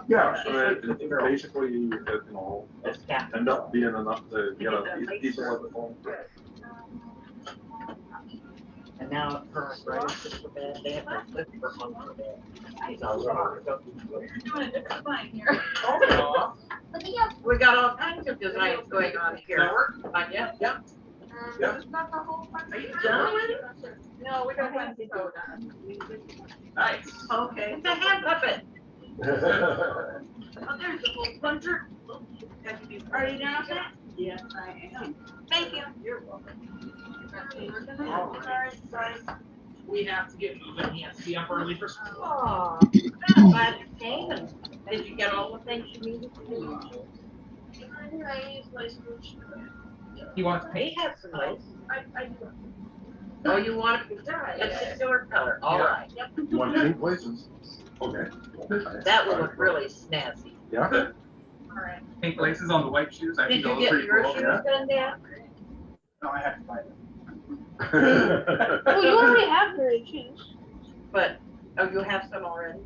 Yeah, it basically, you know, This cat. end up being enough to get a decent level phone. And now her brother's just for bed. They have to flip her on the bed. You're doing a different line here. Oh, we got all kinds of designs going on here. Yeah, yeah. Yeah. are you done already? No, we don't want to go done. Nice. Okay. It's a hand puppet. Oh, there's a whole buncher. Are you done with that? Yes, I am. Thank you. You're welcome. Sorry. We have to get moving. He has to be up early for school. Oh, I'm glad you came. And did you get all the things you needed to do? He wants to They paint. have some lace. I do. Oh, you want a particular color? All right. You want pink places? Okay. That will look really snazzy. Yeah. All right. Pink laces on the white shoes. I Did think you those are get pretty your cool. shoes yeah. done, Dan? No, I have to buy them. Well, you already have very changed. But, oh, you have some already?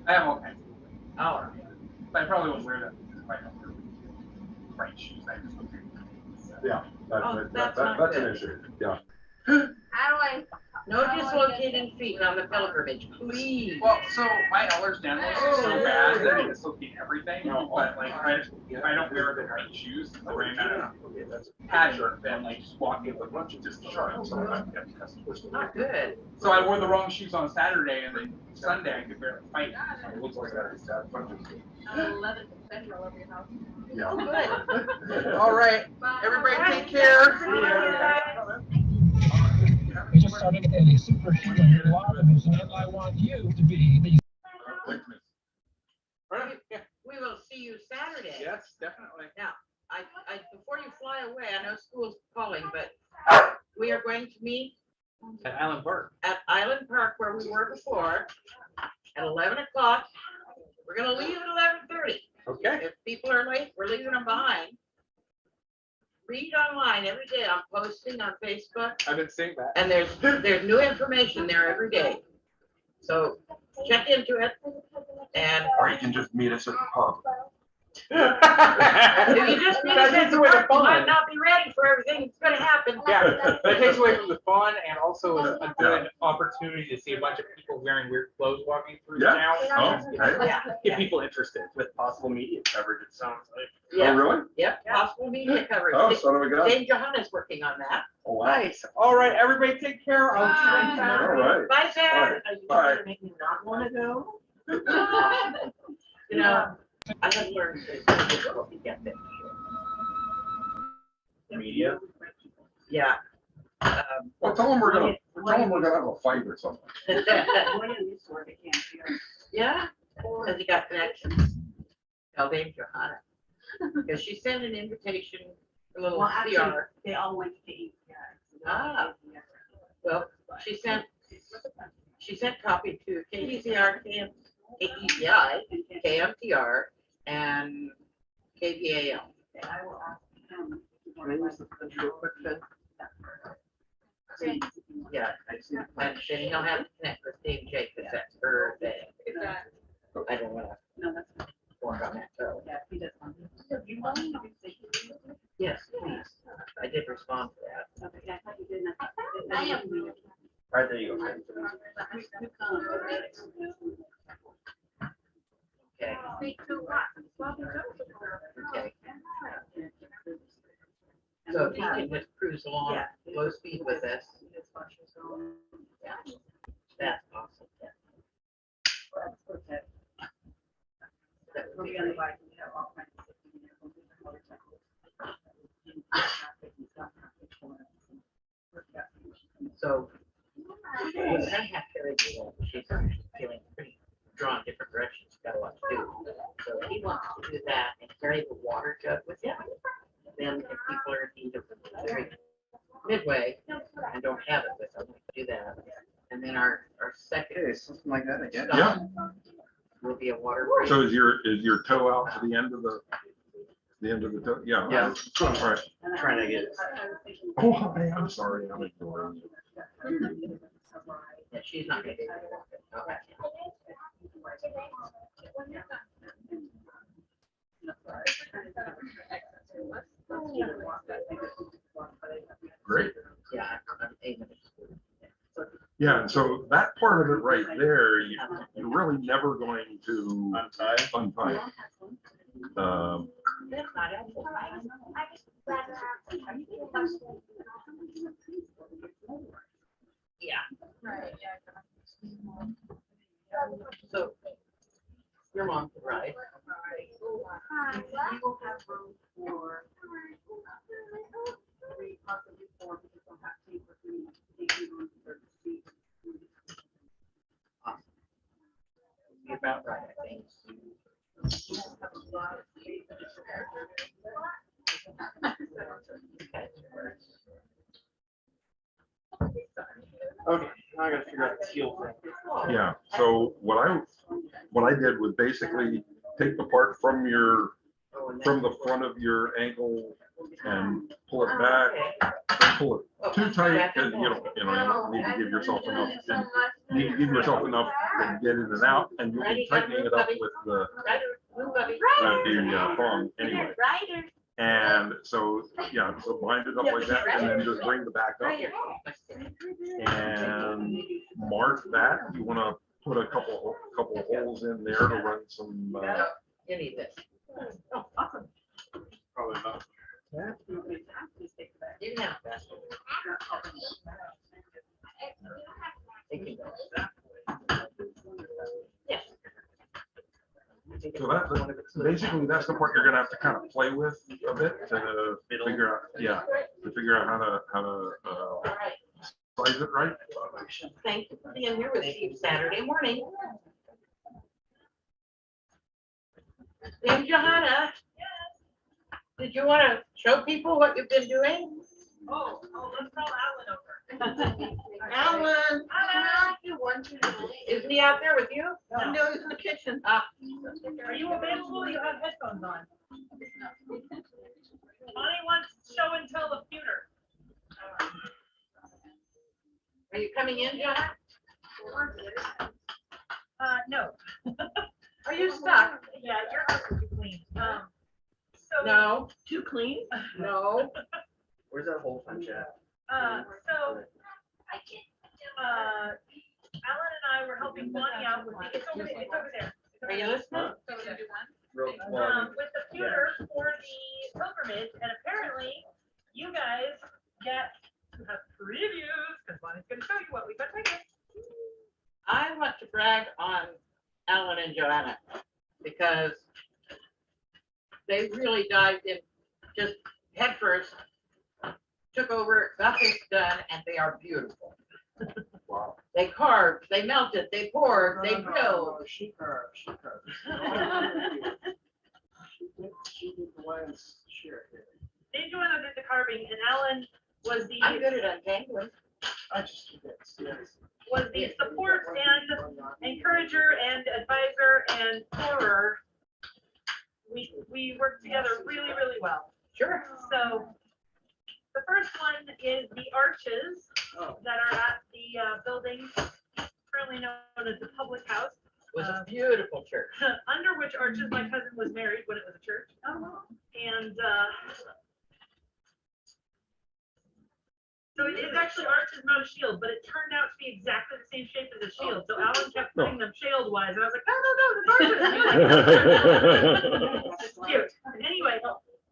I have all kinds of them. All right. But I probably won't wear them because if I don't wear bright shoes, I just look Yeah, Oh, that's not that's an good. issue, yeah. How do I? No dislocating feet on the pilgrimage, please. Well, so my Ehlers-Danlos is so bad that they dislocate everything, but like if I don't wear the right shoes, I'm wearing a pattern, then like just walking with a bunch of just sharps. Not good. So I wore the wrong shoes on Saturday, and then Sunday I could barely fight. So it looks like that. 11 central of your house. Yeah. All right, everybody take care. Just starting a superhuman lobbyism, and I want you to be the We will see you Saturday. Yes, definitely. Now, I, before you fly away, I know school's calling, but we are going to meet At Island Park. at Island Park where we were before at 11 o'clock. We're gonna leave at 11:30. Okay. If people are late, we're leaving them behind. Read online every day. I'm posting on Facebook, I've been seeing that. and there's new information there every day. So check into it, and Or you can just meet us at the pub. If you just That finish takes it, away the you might fun. not be ready for everything that's gonna happen. Yeah, that takes away from the fun and also is a good opportunity to see a bunch of people wearing weird clothes walking through Yeah. town. Oh, okay. Yeah. Get people interested with possible media coverage, it sounds like. Oh, Yeah, really? yep, possible media coverage. Oh, so do we go. Dave Johanna's working on that. Oh, wow. Nice. All right, everybody take care. I'll see you next All time. right. Bye, Sam. Are you Bye. gonna make me not wanna go? You know, I have learned that it's difficult to get there. Media. Yeah. Well, tell them we're gonna have a fight or something. Yeah, because he got connections. Tell Dave Johanna. Because she sent an invitation, a little Well, actually, PR. they all went to eat. Ah. Well, she sent copy to KDCR, KECI, KMTR, and KVAL. I will ask him. Yeah, and then he'll have to connect with Dave J, because that's her thing. I don't wanna No, that's fine. work on that, so. Yeah, he does. Yes, please. I did respond to that. Okay, I thought you did. I am. Right, there you go. Okay, okay. So if he can just cruise along low speed with us, that's awesome. That would be great. So we're gonna have Carrie do that. She's actually feeling pretty drawn different directions, got a lot to do. So he wants to do that and carry the water jug with him. Then if people are in need of midway and don't have it with them, we can do that. And then our second Something like that again. Yeah. will be a water break. So is your toe out to the end of the toe? Yeah. Yeah. All right. Trying to get it. Oh, hi, I'm sorry. I'm ignoring you. Yeah, she's not gonna be able to walk it. Okay. Great. Yeah, I'm aiming. Yeah, and so that part of it right there, you're really never going to untie. That's not helpful. Yeah. So your mom could ride. You will have room for three, possibly four, because we'll have to take with me, taking room for the seat. Be about right, I think. Have a lot of space. Okay, now I gotta figure out the heel thing. Yeah, so what I did was basically take the part from the front of your ankle and pull it back, don't pull it too tight, because you don't need to give yourself enough, to get in and out, and you'll be tightening it up with the thong anyway. And so, yeah, so bind it up like that, and then just bring the back up and mark that. You want to put a couple holes in there to run some. You need this. Oh, awesome. Probably not. You can have that. Thank you. Yes. So basically that's the part you're gonna have to kind of play with a bit to figure out how to All right. size it right. Thank you for being here with Steve Saturday morning. Dave Johanna, did you want to show people what you've been doing? Oh, let's call Alan over. Alan, isn't he out there with you? I'm doing it in the kitchen. Are you available? You have headphones on. Bonnie wants show and tell the pewter. Are you coming in, John? No. Are you stuck? Yeah, your house will be clean. No, Too clean? no. Where's that whole bunch at? So, Alan and I were helping Bonnie out with, it's over there, it's over there. Are you listening? So we do one? With the pewter for the pilgrimage, and apparently you guys get to have previews, because Bonnie's gonna show you what we've been taking. I want to brag on Alan and Joanna because they really dived in just head first, took over, got this done, and they are beautiful. Wow. They carved, they melted, they poured, they filled. She carved. She did the lion's share. Dave Joanna did the carving, and Alan was I'm good at untangling. I just did it, yes. was the support and encourager and advisor and pourer. We worked together really, really well. Sure. So the first one is the arches that are at the building currently known as the public house. It was a beautiful church. Under which arches my cousin was married when it was a church. And so it is actually arches, not a shield, but it turned out to be exactly the same shape as a shield. So Alan kept putting them shield wise, and I was like, no, it's cute. Anyway,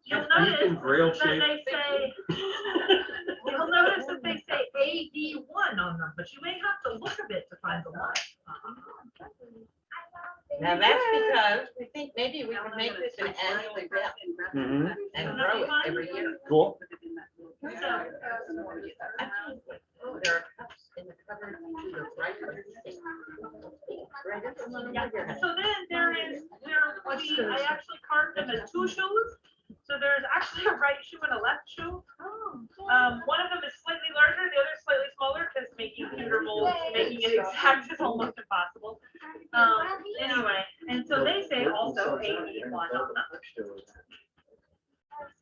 you'll notice that they say, you'll notice that they say AD1 on them, but you may have to look a bit to find the line. Now that's because we think maybe we can make this an annual event and grow it every year. Cool. So, Absolutely. Oh, there are cups in the cupboard to the right. yeah. So then I actually carved them as two shoes. So there's actually a right shoe and a left shoe. One of them is slightly larger, the other is slightly smaller, because making pewter molds, making it exact is almost impossible. Anyway, and so they say also AD1 on them.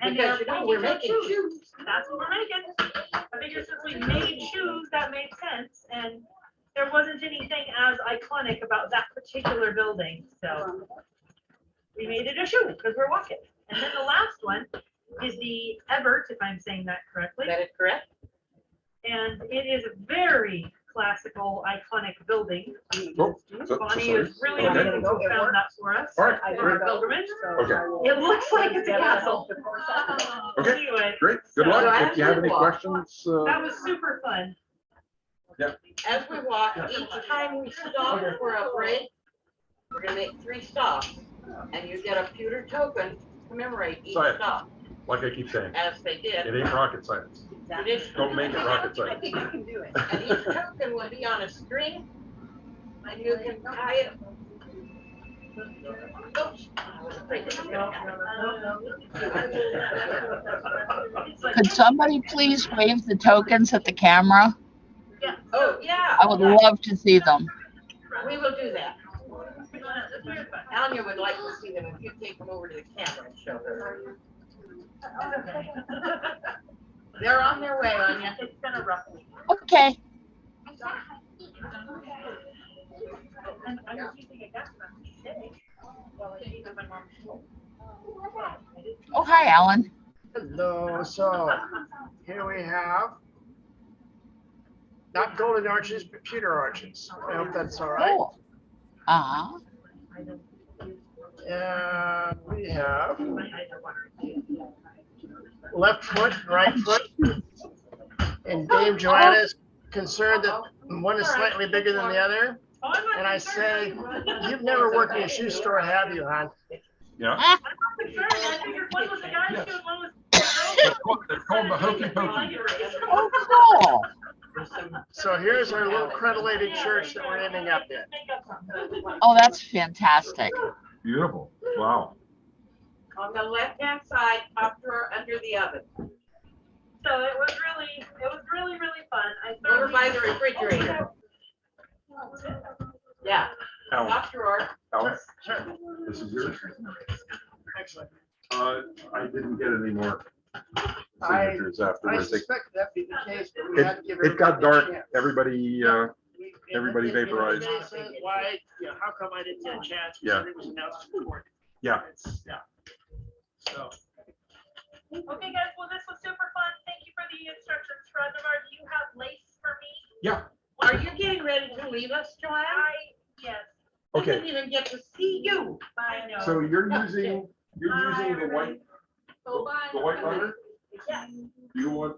And Because you know, we're making shoes. That's what we're making. I figured since we made shoes, that made sense, and there wasn't anything as iconic about that particular building, so we made it a shoe because we're walking. And then the last one is the Ebert, if I'm saying that correctly. That is correct. And it is a very classical, iconic building. Oh, Bonnie is really amazing who found that for us. All right, For our great. pilgrimage. Okay. It looks like it's a castle. Okay. Anyway, Great, good luck. If you have any questions, that was super fun. As we walk, each time we stop for a break, we're gonna make 3 stops, and you get a pewter token to commemorate each Sorry. stop, like I keep saying, as they it did. ain't rocket science. Traditionally. Don't make it rocket I science. think you can do it. And each token will be on a string, and you can tie it. Oops, I was afraid to do that. Could somebody please wave the tokens at the camera? Yeah. Oh, yeah. I would love to see them. We will do that. Anya would like to see them if you take them over to the camera and show her. They're on their way, Anya. It's been a rough week. Okay. And I was using a gas mask today. Well, I used my mom's phone. Oh, hi, Alan. Hello, so here we have not golden arches, but pewter arches. I hope that's all right. Cool. Uh-huh. And we have left foot, right foot. And Dame Joanna is concerned that one is slightly bigger than the other. And I say, you've never worked in a shoe store, have you, hon? Yeah. I'm not concerned. I figured one was a guy's shoe and one was a girl's. It's called the hokey pokey. Oh, cool. So here's our little crenellated church that we're ending up in. Oh, that's fantastic. Beautiful. Wow. On the left-hand side, top drawer under the oven, So it was really fun. I over thoroughly by the refrigerator. Yeah, Alan, top drawer. Alan, Sure. this is yours. Excellent. I didn't get any more signatures I afterwards. suspect that'd be the case, but we had to give It got everybody a dark. chance. Everybody, everybody vaporized. Everybody said, why, how come I didn't get a chance? Yeah. It was announced before. Yeah. Yeah. So, Okay, guys, well, this was super fun. Thank you for the instructions. Hrodnavar, do you have lace for me? Yeah. Are you getting ready to leave us, Joanne? Yes, I Okay. didn't even get to see you. I know. So you're using the white the white binder? Yeah. Do you want?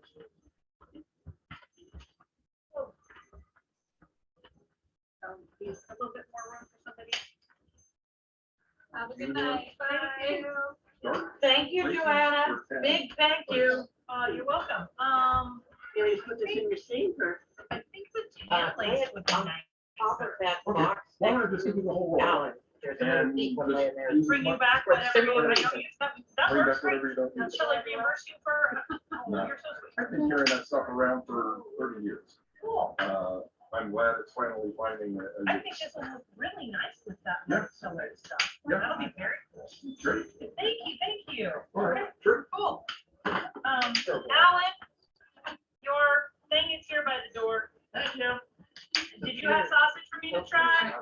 Please, a little bit more room for somebody. Have a good night. Bye. Thank you, Joanna. Big thank you. You're welcome. You want to put this in your sink or? I think the tan lace would be nice. Top of that Okay. box. Why don't I just give you the whole roll? Now, there's another And deep one just laying there. use Bring you my- back For whatever you similar want. I don't reason. use that Bring works back whatever great. you don't use. Shall I reimburse you for, No. you're so sweet. I've been carrying that stuff around for 30 years. Cool. I'm glad it's finally finding a I think this will look really nice with that Yeah. similar stuff. Yeah. That'll be very cool. Sure. Thank you. All right, sure. Cool. Alan, your thing is here by the door. Thank you. Did you have sausage for me to try?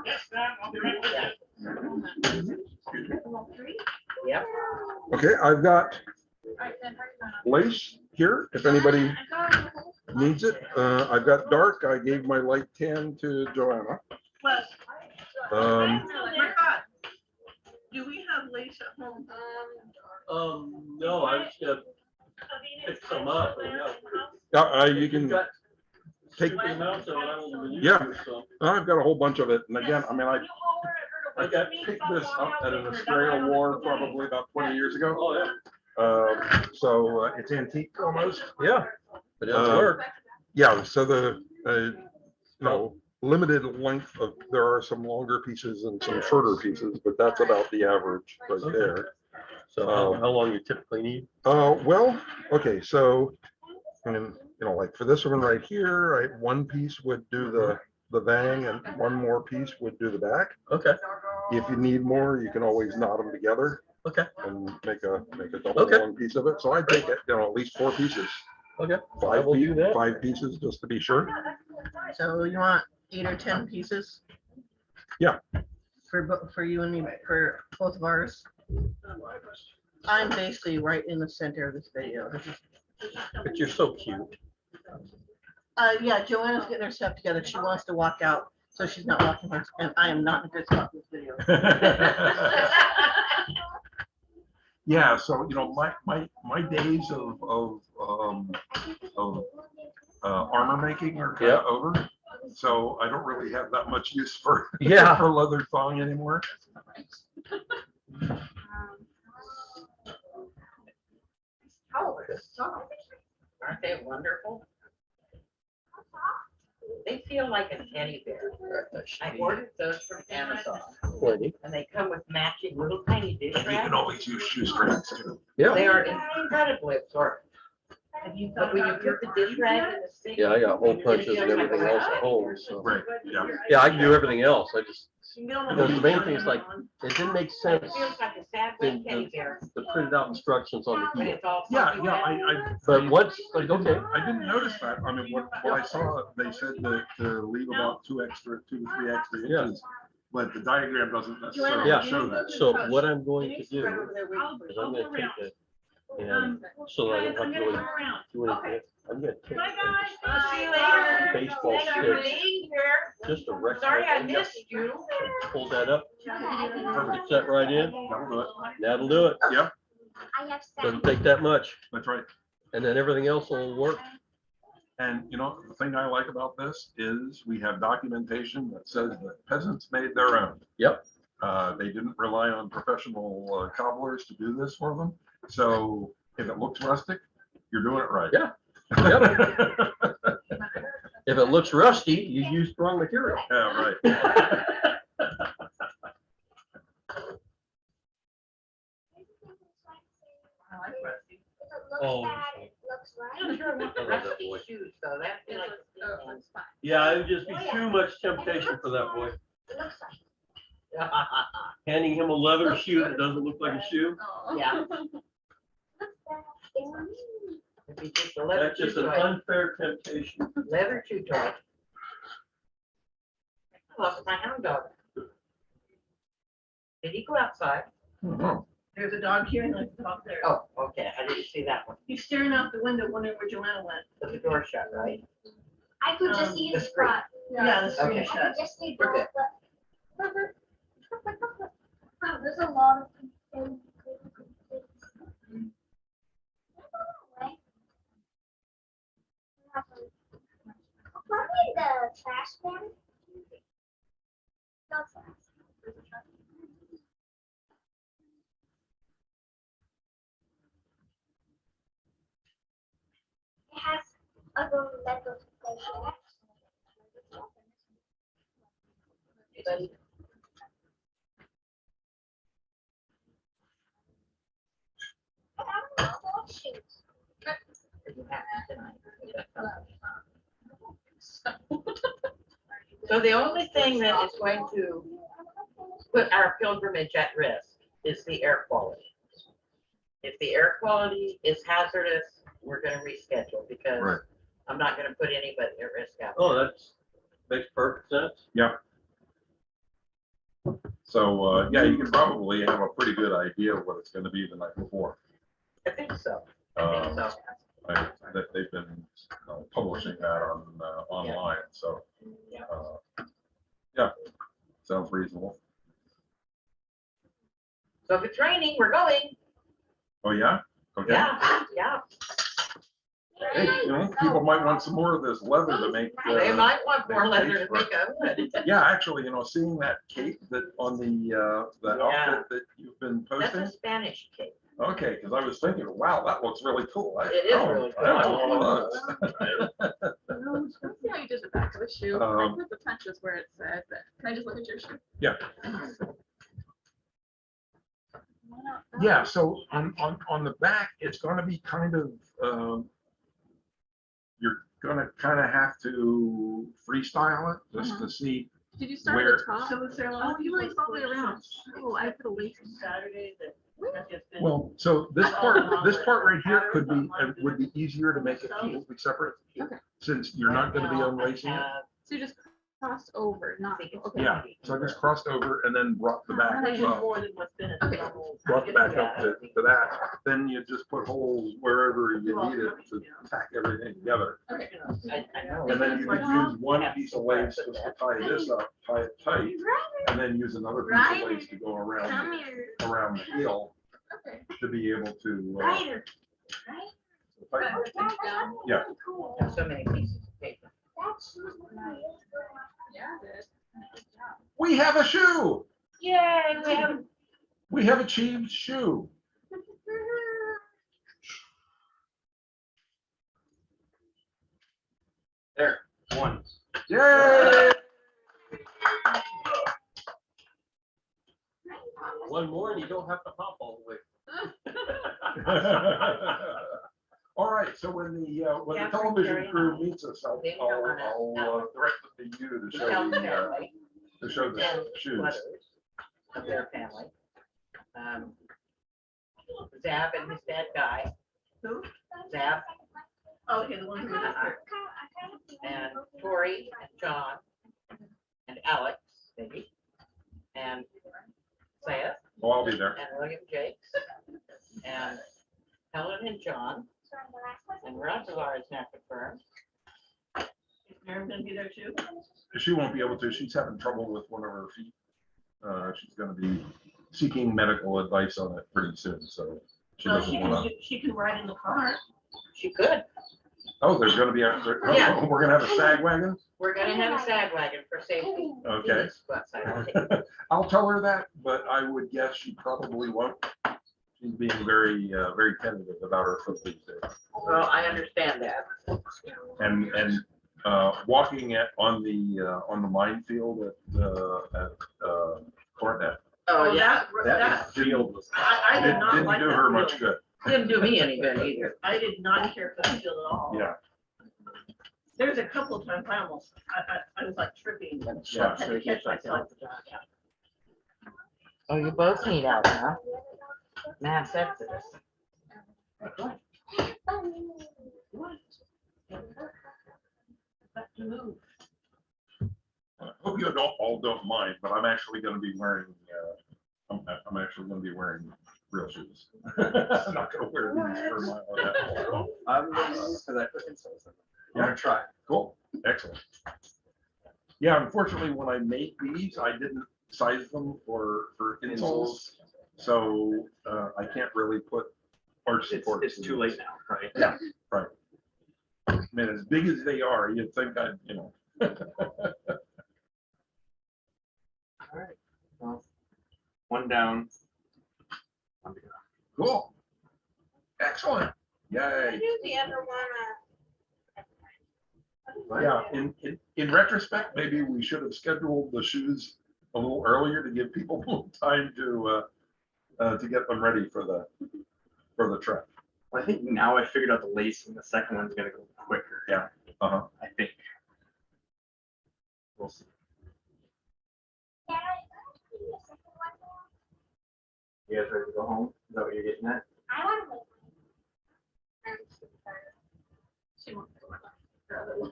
Yes, ma'am. I'll be right with you. Yep. Okay, I've got lace here, if anybody needs it. I've got dark. I gave my light tan to Joanna. Well, Um, Do we have lace at home? No, I just got pick some up. you can, take- Yeah. I've got a whole bunch of it. And again, I mean, I picked this up at an Australia war probably about 20 years ago. Oh, yeah. So it's antique almost. Yeah. But it does Uh, work. Yeah, so limited length of, there are some longer pieces and some shorter pieces, but that's about the average right Okay. there. So how long you typically need? Well, okay, so, and, like for this one right here, right, one piece would do the bang and one more piece would do the back. Okay. If you need more, you can always knot them together. Okay. And make a double Okay. long piece of it. So I take it, at least 4 pieces. Okay. I will do that. 5 pieces just to be sure. So you want 8 or 10 pieces? Yeah. For you and me, for both of ours? I'm basically right in the center of this video. But you're so cute. Yeah, Joanna's getting her stuff together. She wants to walk out, so she's not walking her, and I am not in a good spot in this video. Yeah, so my days of armor making are kind of over. So I don't really have that much use for Yeah. for leather thong anymore. Aren't they wonderful? They feel like a teddy bear. I ordered those from Amazon and they come with matching little tiny dish You can rags. always use shoestrings too. Yeah. They are incredibly absorbent. But when you put the dish rag in the sink. Yeah, I got hole punches and everything else at home, so. Right, yeah. Yeah, I can do everything else. I just, Because the main thing is like, it didn't make It sense, feels like a sad white teddy bear. the printed out instructions on the When heel. it's all. Yeah, funky yeah, red. But once, like, okay, I didn't notice that. I mean, what I saw, they said that to leave about 2 to 3 extra Yeah. inches, but the diagram doesn't necessarily Yeah. show that. so what I'm going to do is I'm gonna take it and so that I don't have to really do anything. I'm gonna take Bye, guys. a I'll see you later. baseball Thank you for stick, being here. just a rectangle. Sorry I missed you. Pull that up, perfect, set right in, That'll do it. that'll do it. Yep, I have Doesn't take that much, that's right. and then everything else will work. And the thing I like about this is we have documentation that says that peasants made their own. Yep. They didn't rely on professional cobblers to do this for them. So if it looks rustic, you're doing it right. Yeah. Yep. If it looks rusty, you use strong material. Yeah, right. I like rusty. Oh. I'm sure I want the I love that rusty boy. shoes, though. That'd be like. Yeah, it would just be too much temptation for that boy. Handing him a leather shoe that doesn't look like a shoe, Yeah. It'd be just a leather that's just chew an toy. unfair temptation. Leather chew toy. I lost my hound dog. Did he go outside? Mhm. There's a dog here and there's a dog there. Oh, okay, I didn't see that one. He's staring out the window wondering where Joanna went. With the door shut, right? I could just eat the a screen. spot. Yeah, the screen Okay. is I shut. could just eat We're good. Wow, there's a lot of things. Probably the trash can. No trash. It has a little metal station. I don't know what shoes. So the only thing that is going to put our pilgrimage at risk is the air quality. If the air quality is hazardous, we're gonna reschedule Right. because I'm not gonna put anybody at risk out. Oh, that's, makes perfect sense. Yeah. So, yeah, you can probably have a pretty good idea of what it's gonna be the night before. I think so. I think so. They've been publishing that on, online, so, Yeah. yeah, sounds reasonable. So if it's raining, we're going. Oh, yeah? Okay. Yeah, yeah. Hey, you know, people might want some more of this leather to make. They might want more make leather to cakes make a hood. Yeah, actually, you know, seeing that cape that on the outfit that you've been That's posting. a Spanish cake. Okay, because I was thinking, wow, that looks really cool. It is really cool. I want one of those. Let's see how you did the back of the shoe. I put the punches where it said, but can I just look at your shoe? Yeah. Yeah, so on the back, it's gonna be kind of, you're gonna kind of have to freestyle it just to see. Did you start Where- at the top? So is there a lot Oh, of you people went all the way who around. Oh, I put a weight. Saturday that have just been. Well, so this part right here could be, would be easier to make it completely separate. Okay. Since you're not gonna be unlacing it. So you just crossed over, not, okay. Yeah, so I just crossed over and then brought the back There's up. more than what's been. Okay. Brought the back up to that. Then you just put holes wherever you need it to tack everything together. Okay. I know. And then you could use one piece of lace just to tie this up, tie it tight, and then use another piece of lace to go around, Come here. around the heel Okay. to be able to. Ryder. tighten. Yeah. Cool. There's so many pieces of paper. That's nice. Yeah, it is. We have a shoe. Yay, We have achieved shoe. There, one. Yay! One more and you don't have to hop all the way. All right, so when the television crew meets us, I'll direct them to you to show the shoes. Of their family. Zab and his dad Guy. Who? Zab Okay, the one who was here. and Tori and John and Alex, maybe, and Seth Oh, I'll be there. and William Jakes and Helen and John and Hrodnavar is not confirmed. Is Mary gonna be there too? She won't be able to. She's having trouble with one of her feet. She's going to be seeking medical advice on it pretty soon, so she Well, doesn't want to. she can ride in the car. She could. Oh, there's going to be Yeah. we're going to have a sag wagon. We're gonna have a sag wagon for safety. Okay. I'll tell her that, but I would guess she probably won't. She's being very, very tentative about her foot these days. Well, I understand that. And walking on the minefield at Hrodnavar. Oh, yeah. That field was. I did not Didn't like do that her much field. good. Didn't do me any good either. I did not care for the field at all. Yeah. There's a couple of times I was like tripping. Yeah. Had to catch myself. Oh, you both need out, huh? Mass exodus. I hope you all don't mind, but I'm actually going to be wearing. I'm actually going to be wearing real shoes. I'm not gonna wear these for my. I'm because I put insoles in them. I'm gonna try. Cool, excellent. Yeah, unfortunately, when I make these, I didn't size them for insoles, so I can't really put arch supports. It's too late now, right? Yeah, right. I mean, as big as they are, you'd think I'd, you know. All right. Well, one down. One to go. Cool. Excellent. Yay. Do the other one. Yeah, in retrospect, maybe we should have scheduled the shoes a little earlier to give people a little time to get them ready for the trek. Well, I think now I figured out the lace, and the second one's gonna go quicker. Yeah. Uh-huh. I think. We'll see. You guys ready to go home? Is that what you're getting at? I want to She wants to go her other one.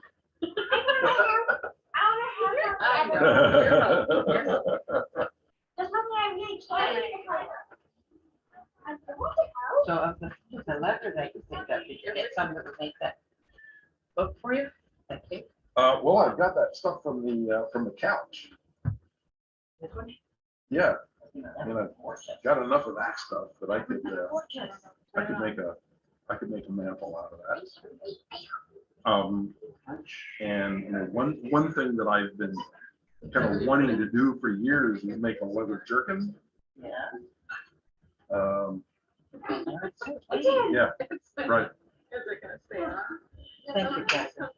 I want to have There's something I really can't. So of the leather that you think that, did you get some that would make that book for you? That cake? Well, I've got that stuff from the couch. This one? Yeah. I mean, I've got enough of that stuff that I could make a mantle out of that. And you know, one thing that I've been kind of wanting to do for years is make a leather jerkin. Yeah. Yeah, right. Thank you, Catherine.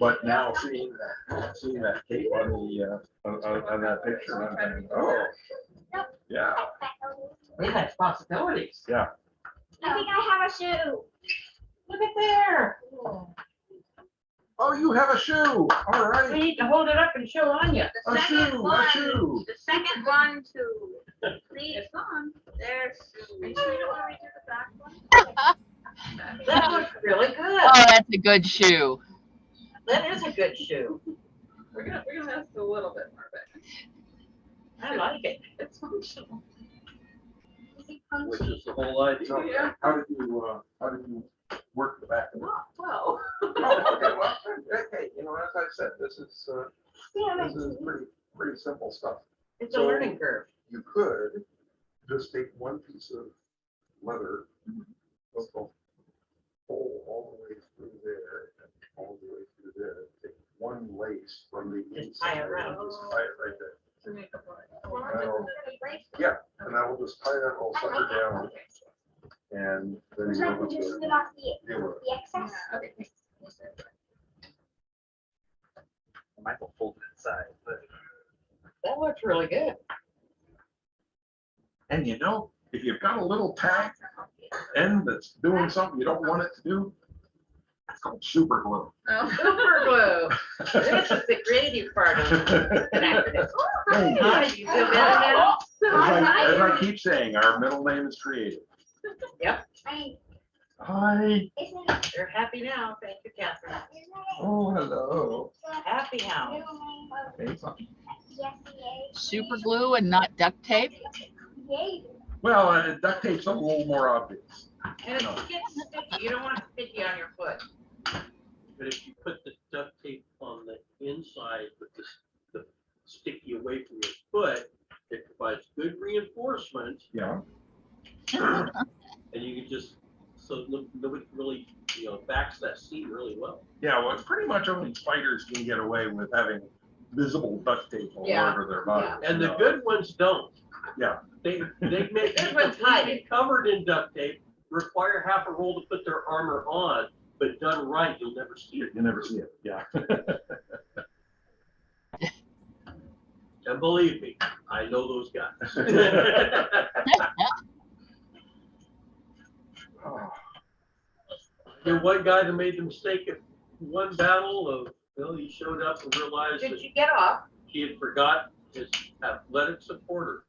But now seeing that cape on that picture, I'm thinking, oh, yeah, We had possibilities. yeah. I think I have a shoe. Look at there. Oh, you have a shoe. All We right. need to hold it up and show on you. A shoe, a shoe. The second one to see it's on. There's. Are you sure you don't want to redo the back one? That looks really good. Oh, that's a good shoe. That is a good shoe. We're gonna have to a little bit more, but I like it. it's functional. Which is the whole idea. So, Yeah. how did you work the back of it? Not well. Oh, okay, well, okay, you know, as I said, this is Yeah, pretty simple stuff. It's a learning curve. You could just take one piece of leather, let's go pull all the way through there and all the way through there. Take one lace from the Just tie it inside around. and just tie it right there. To make a point. Yeah, and I will just tie that little sucker down and then Would you you don't like to have just to spit off deal with it. the excess? Okay. I might go fold it inside, but That looks really good. And you know, if you've got a little tag end that's doing something you don't want it to do, that's called super glue. Oh. Super glue. This is the creative part of it. Hey, Hi, you feel better now? as I keep saying, our middle name is creative. Hey, Hi. isn't it? They're happy now. Thank you, Catherine. Oh, hello. Happy now. Hey, son. Yes, Super glue and not duct tape. yay. Well, duct tape's a little more obvious. And it gets sticky. You don't want it sticky on your foot. But if you put the duct tape on the inside with the sticky away from your foot, it provides good reinforcement, Yeah. and you can just, so nobody really, backs that seat really well. Yeah, well, pretty much only spiders can get away with having visible duct tape all Yeah. over their body. And the good ones don't. Yeah. They make Good it ones hide completely covered in duct tape, require half a roll to put their armor on, but done right, you'll never see it. You never see it. Yeah. And believe me, I know those guys. Oh, The one guy that made the mistake at one battle of, he showed up and realized Did that you get off? he had forgot his athletic supporter.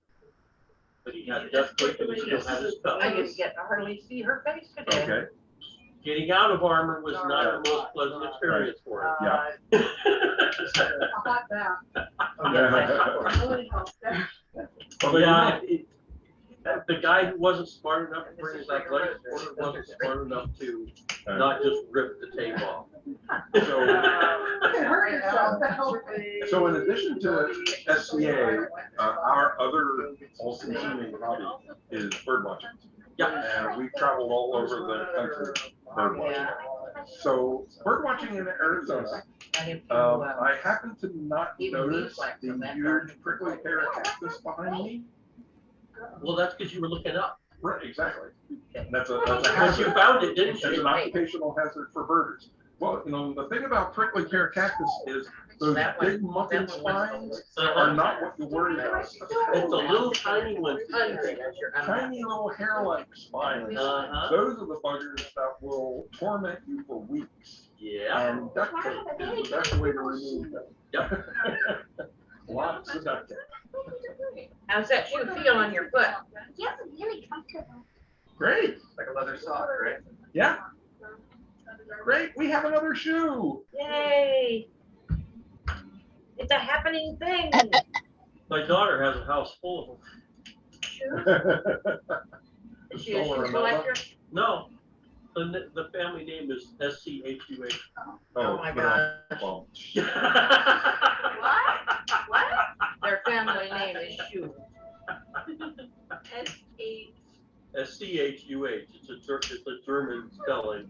But he had duct tape and he still had his cup. I didn't get to hardly see her face today. okay. Getting out of armor was not the most pleasant experience for him. Yeah. A hot bath. Yeah. Really helps. Well, Yeah, The guy who wasn't smart enough to bring his athletic quarter wasn't smart enough to not just rip the tape off. So in addition to SCA, our other all-consuming hobby is bird watching. Yeah. And we've traveled all over the country bird watching. So bird watching in Arizona, I happen to not notice the huge prickly pear cactus behind me. Well, that's because you were looking up. Right, exactly. And that's a Because you hazard. found it, didn't It's you? an occupational hazard for birders. Well, you know, the thing about prickly pear cactus is those big muffin spines are not what you worry about. It's the little tiny ones. Tiny little hair-like spines. Those are the buggers that will torment you for weeks. Yeah. And duct tape is the best way to remove them. Yep. Lots of duct tape. How's that shoe feel on your foot? Yeah, really comfortable. Great. Like a leather sock, right? Yeah. Great. We have another shoe. Yay! It's a happening thing. My daughter has a house full of them. Is she a shoe collector? No, the family name is SCHUH. Oh my God. Well, What? Their family name is Shoe. S-H. SCHUH. It's a German spelling.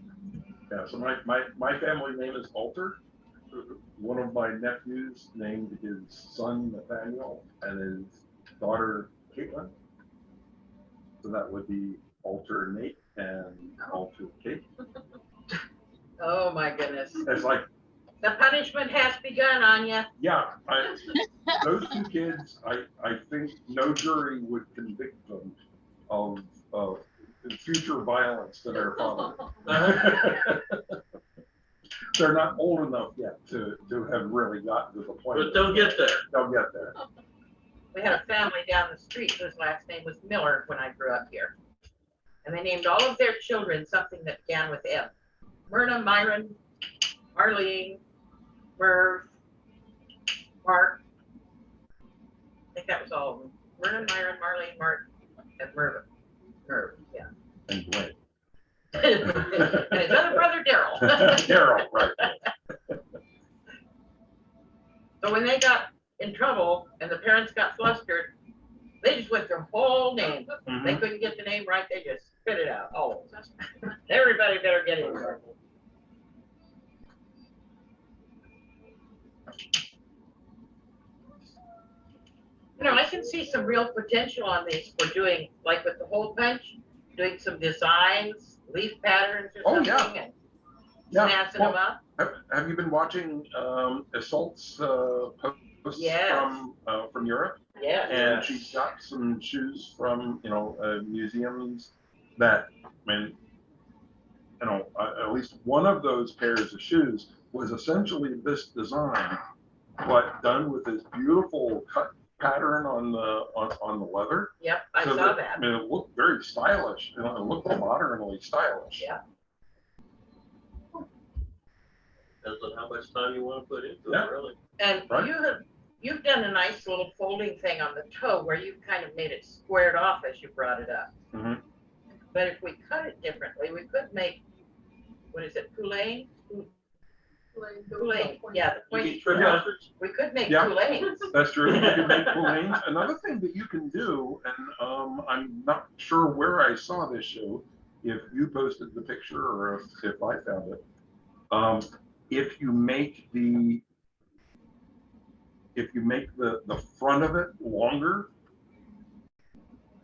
yeah, so my family name is Alter. One of my nephews named his son Nathaniel and his daughter Caitlin. So that would be Alter Nate and Alter Kate. Oh my goodness. It's like, The punishment has begun, Anya. yeah, those two kids, I think no jury would convict them of future violence to their father. They're not old enough yet to have really gotten to the point. But they'll get there. They'll get there. We had a family down the street whose last name was Miller when I grew up here. And they named all of their children something that began with M. Myrna, Myron, Marlene, Merv, Mark. I think that was all of them. Myrna, Myron, Marlene, Mark, and Merv, yeah. And Dwayne. And his other brother, Daryl. Daryl, right. So when they got in trouble and the parents got flustered, they just went their whole name. They couldn't get the name right, they just spit it out. Oh, everybody better get in trouble. You know, I can see some real potential on these for doing, like with the hole punch, doing some designs, leaf patterns or Oh, something, yeah. and Yeah. snapping them up. Have you been watching Assault's posts Yes. from Europe? Yeah. And she's got some shoes from, museums that, I mean, at least one of those pairs of shoes was essentially this design, but done with this beautiful cut pattern on the leather. Yep, I So saw that. I mean, it looked very stylish. It looked modernly stylish. Yeah. Depends on how much time you want to put into Yeah. it, really. And Right. you've done a nice little folding thing on the toe where you kind of made it squared off as you brought it up. Mhm. But if we cut it differently, we could make, what is it, poulain? Poulain, yeah, the You point. get trim hazards? We could make Yeah. poulains. That's true. You can make poulains. Another thing that you can do, and I'm not sure where I saw this shoe, if you posted the picture or if I found it. If you make the front of it longer,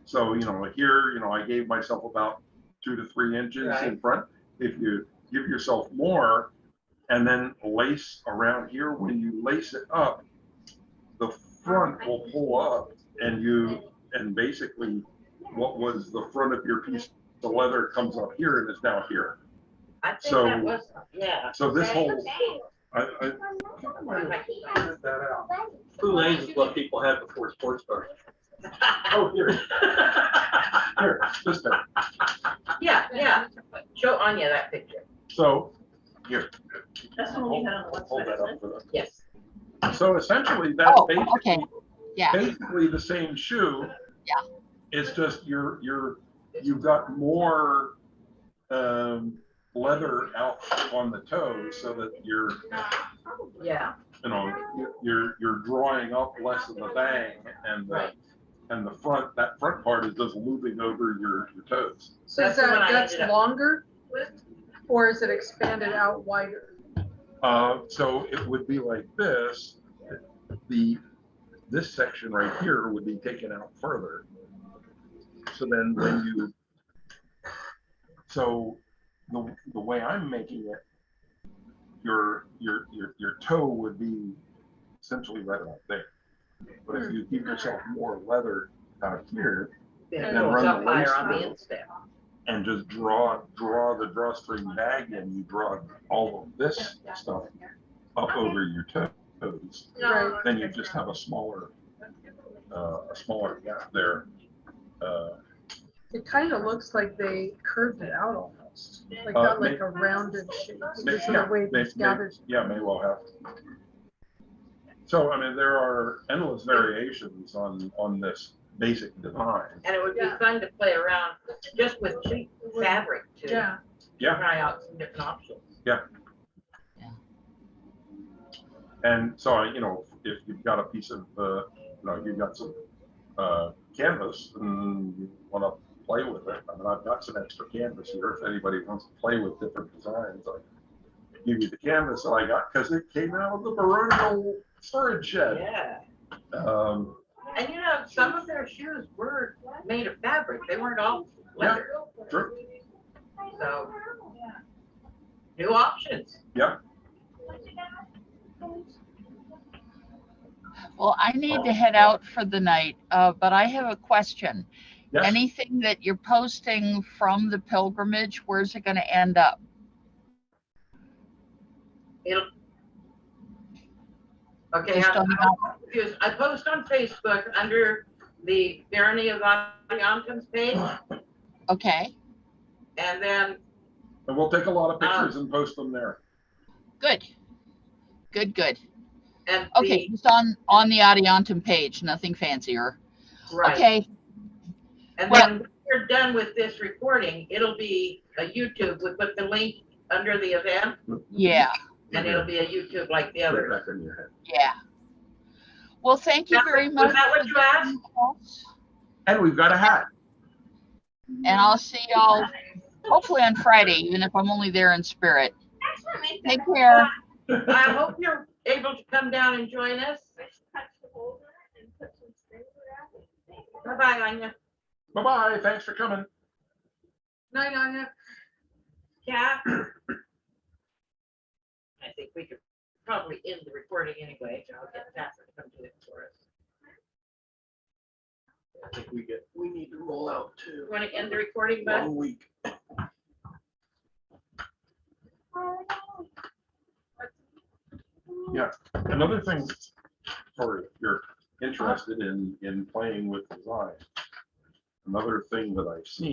so here, I gave myself about 2 to 3 inches in front. If you give yourself more, and then lace around here, when you lace it up, the front will pull up, and basically what was the front of your piece of leather comes up here and is now here. I think So- that was, yeah. So this whole, I think I might have figured that out. Poulains is what people had before sports cars. Oh, here. Here, this thing. Yeah. Show Anya that picture. So, here. That's the one you had on the Hold that website, up for them. Yes. So essentially, that's Oh, okay. Yeah. basically the same shoe. Yeah. It's just you've got more leather out on the toes so that Yeah. you're drawing up less of the bang and the front, that front part is just looping over your toes. So That's the one I that's ended up longer, or is it expanded out wider? So it would be like this. This section right here would be taken out further. So then so the way I'm making it, your toe would be essentially right about there. But if you give yourself more leather out here, Then and it goes run up the waist higher on the through, instep. and just draw the drawstring bag in, you draw all of this stuff up over your toes. Right. Then you just have a smaller gap there. It kind of looks like they curved it out almost, like got like a rounded shape because of the way this gathers. Yeah, may well have. So, I mean, there are endless variations on this basic design. And it would be fun to play around just with cheap fabric to Yeah. try out some different options. Yeah. And so, if you've got a piece of, you've got some canvas and you want to play with it. I mean, I've got some extra canvas here. If anybody wants to play with different designs, I give you the canvas that I got because it came out of the baronial storage shed. Yeah. And some of their shoes were made of fabric. They weren't all leather. Sure. So, new options. Yeah. Well, I need to head out for the night, but I have a question. Yes. Anything that you're posting from the pilgrimage, where's it going to end up? Okay, Just on the- I'm confused. I post on Facebook under the Barony of Adiantum's page, Okay, and then And we'll take a lot of pictures and post them there. good. Good. and Okay, just on the Adiantum page, nothing fancier. right. Okay, And well- then when you're done with this recording, it'll be a YouTube. We put the link under the event, yeah, and it'll be a YouTube like the others. Back in your head. yeah. Well, thank you very much. Was that what you asked? And we've got a hat. And I'll see y'all hopefully on Friday, even if I'm only there in spirit. Take care. I hope you're able to come down and join us. Bye-bye, Anya. Bye-bye. Thanks for coming. Night, Anya. Yeah. I think we could probably end the recording anyway. I'll get Catherine to come do it for us. I think we need to roll out too. You want to end the recording, bud? 1 week. Yeah. Another thing, for if you're interested in playing with design, another thing that I've seen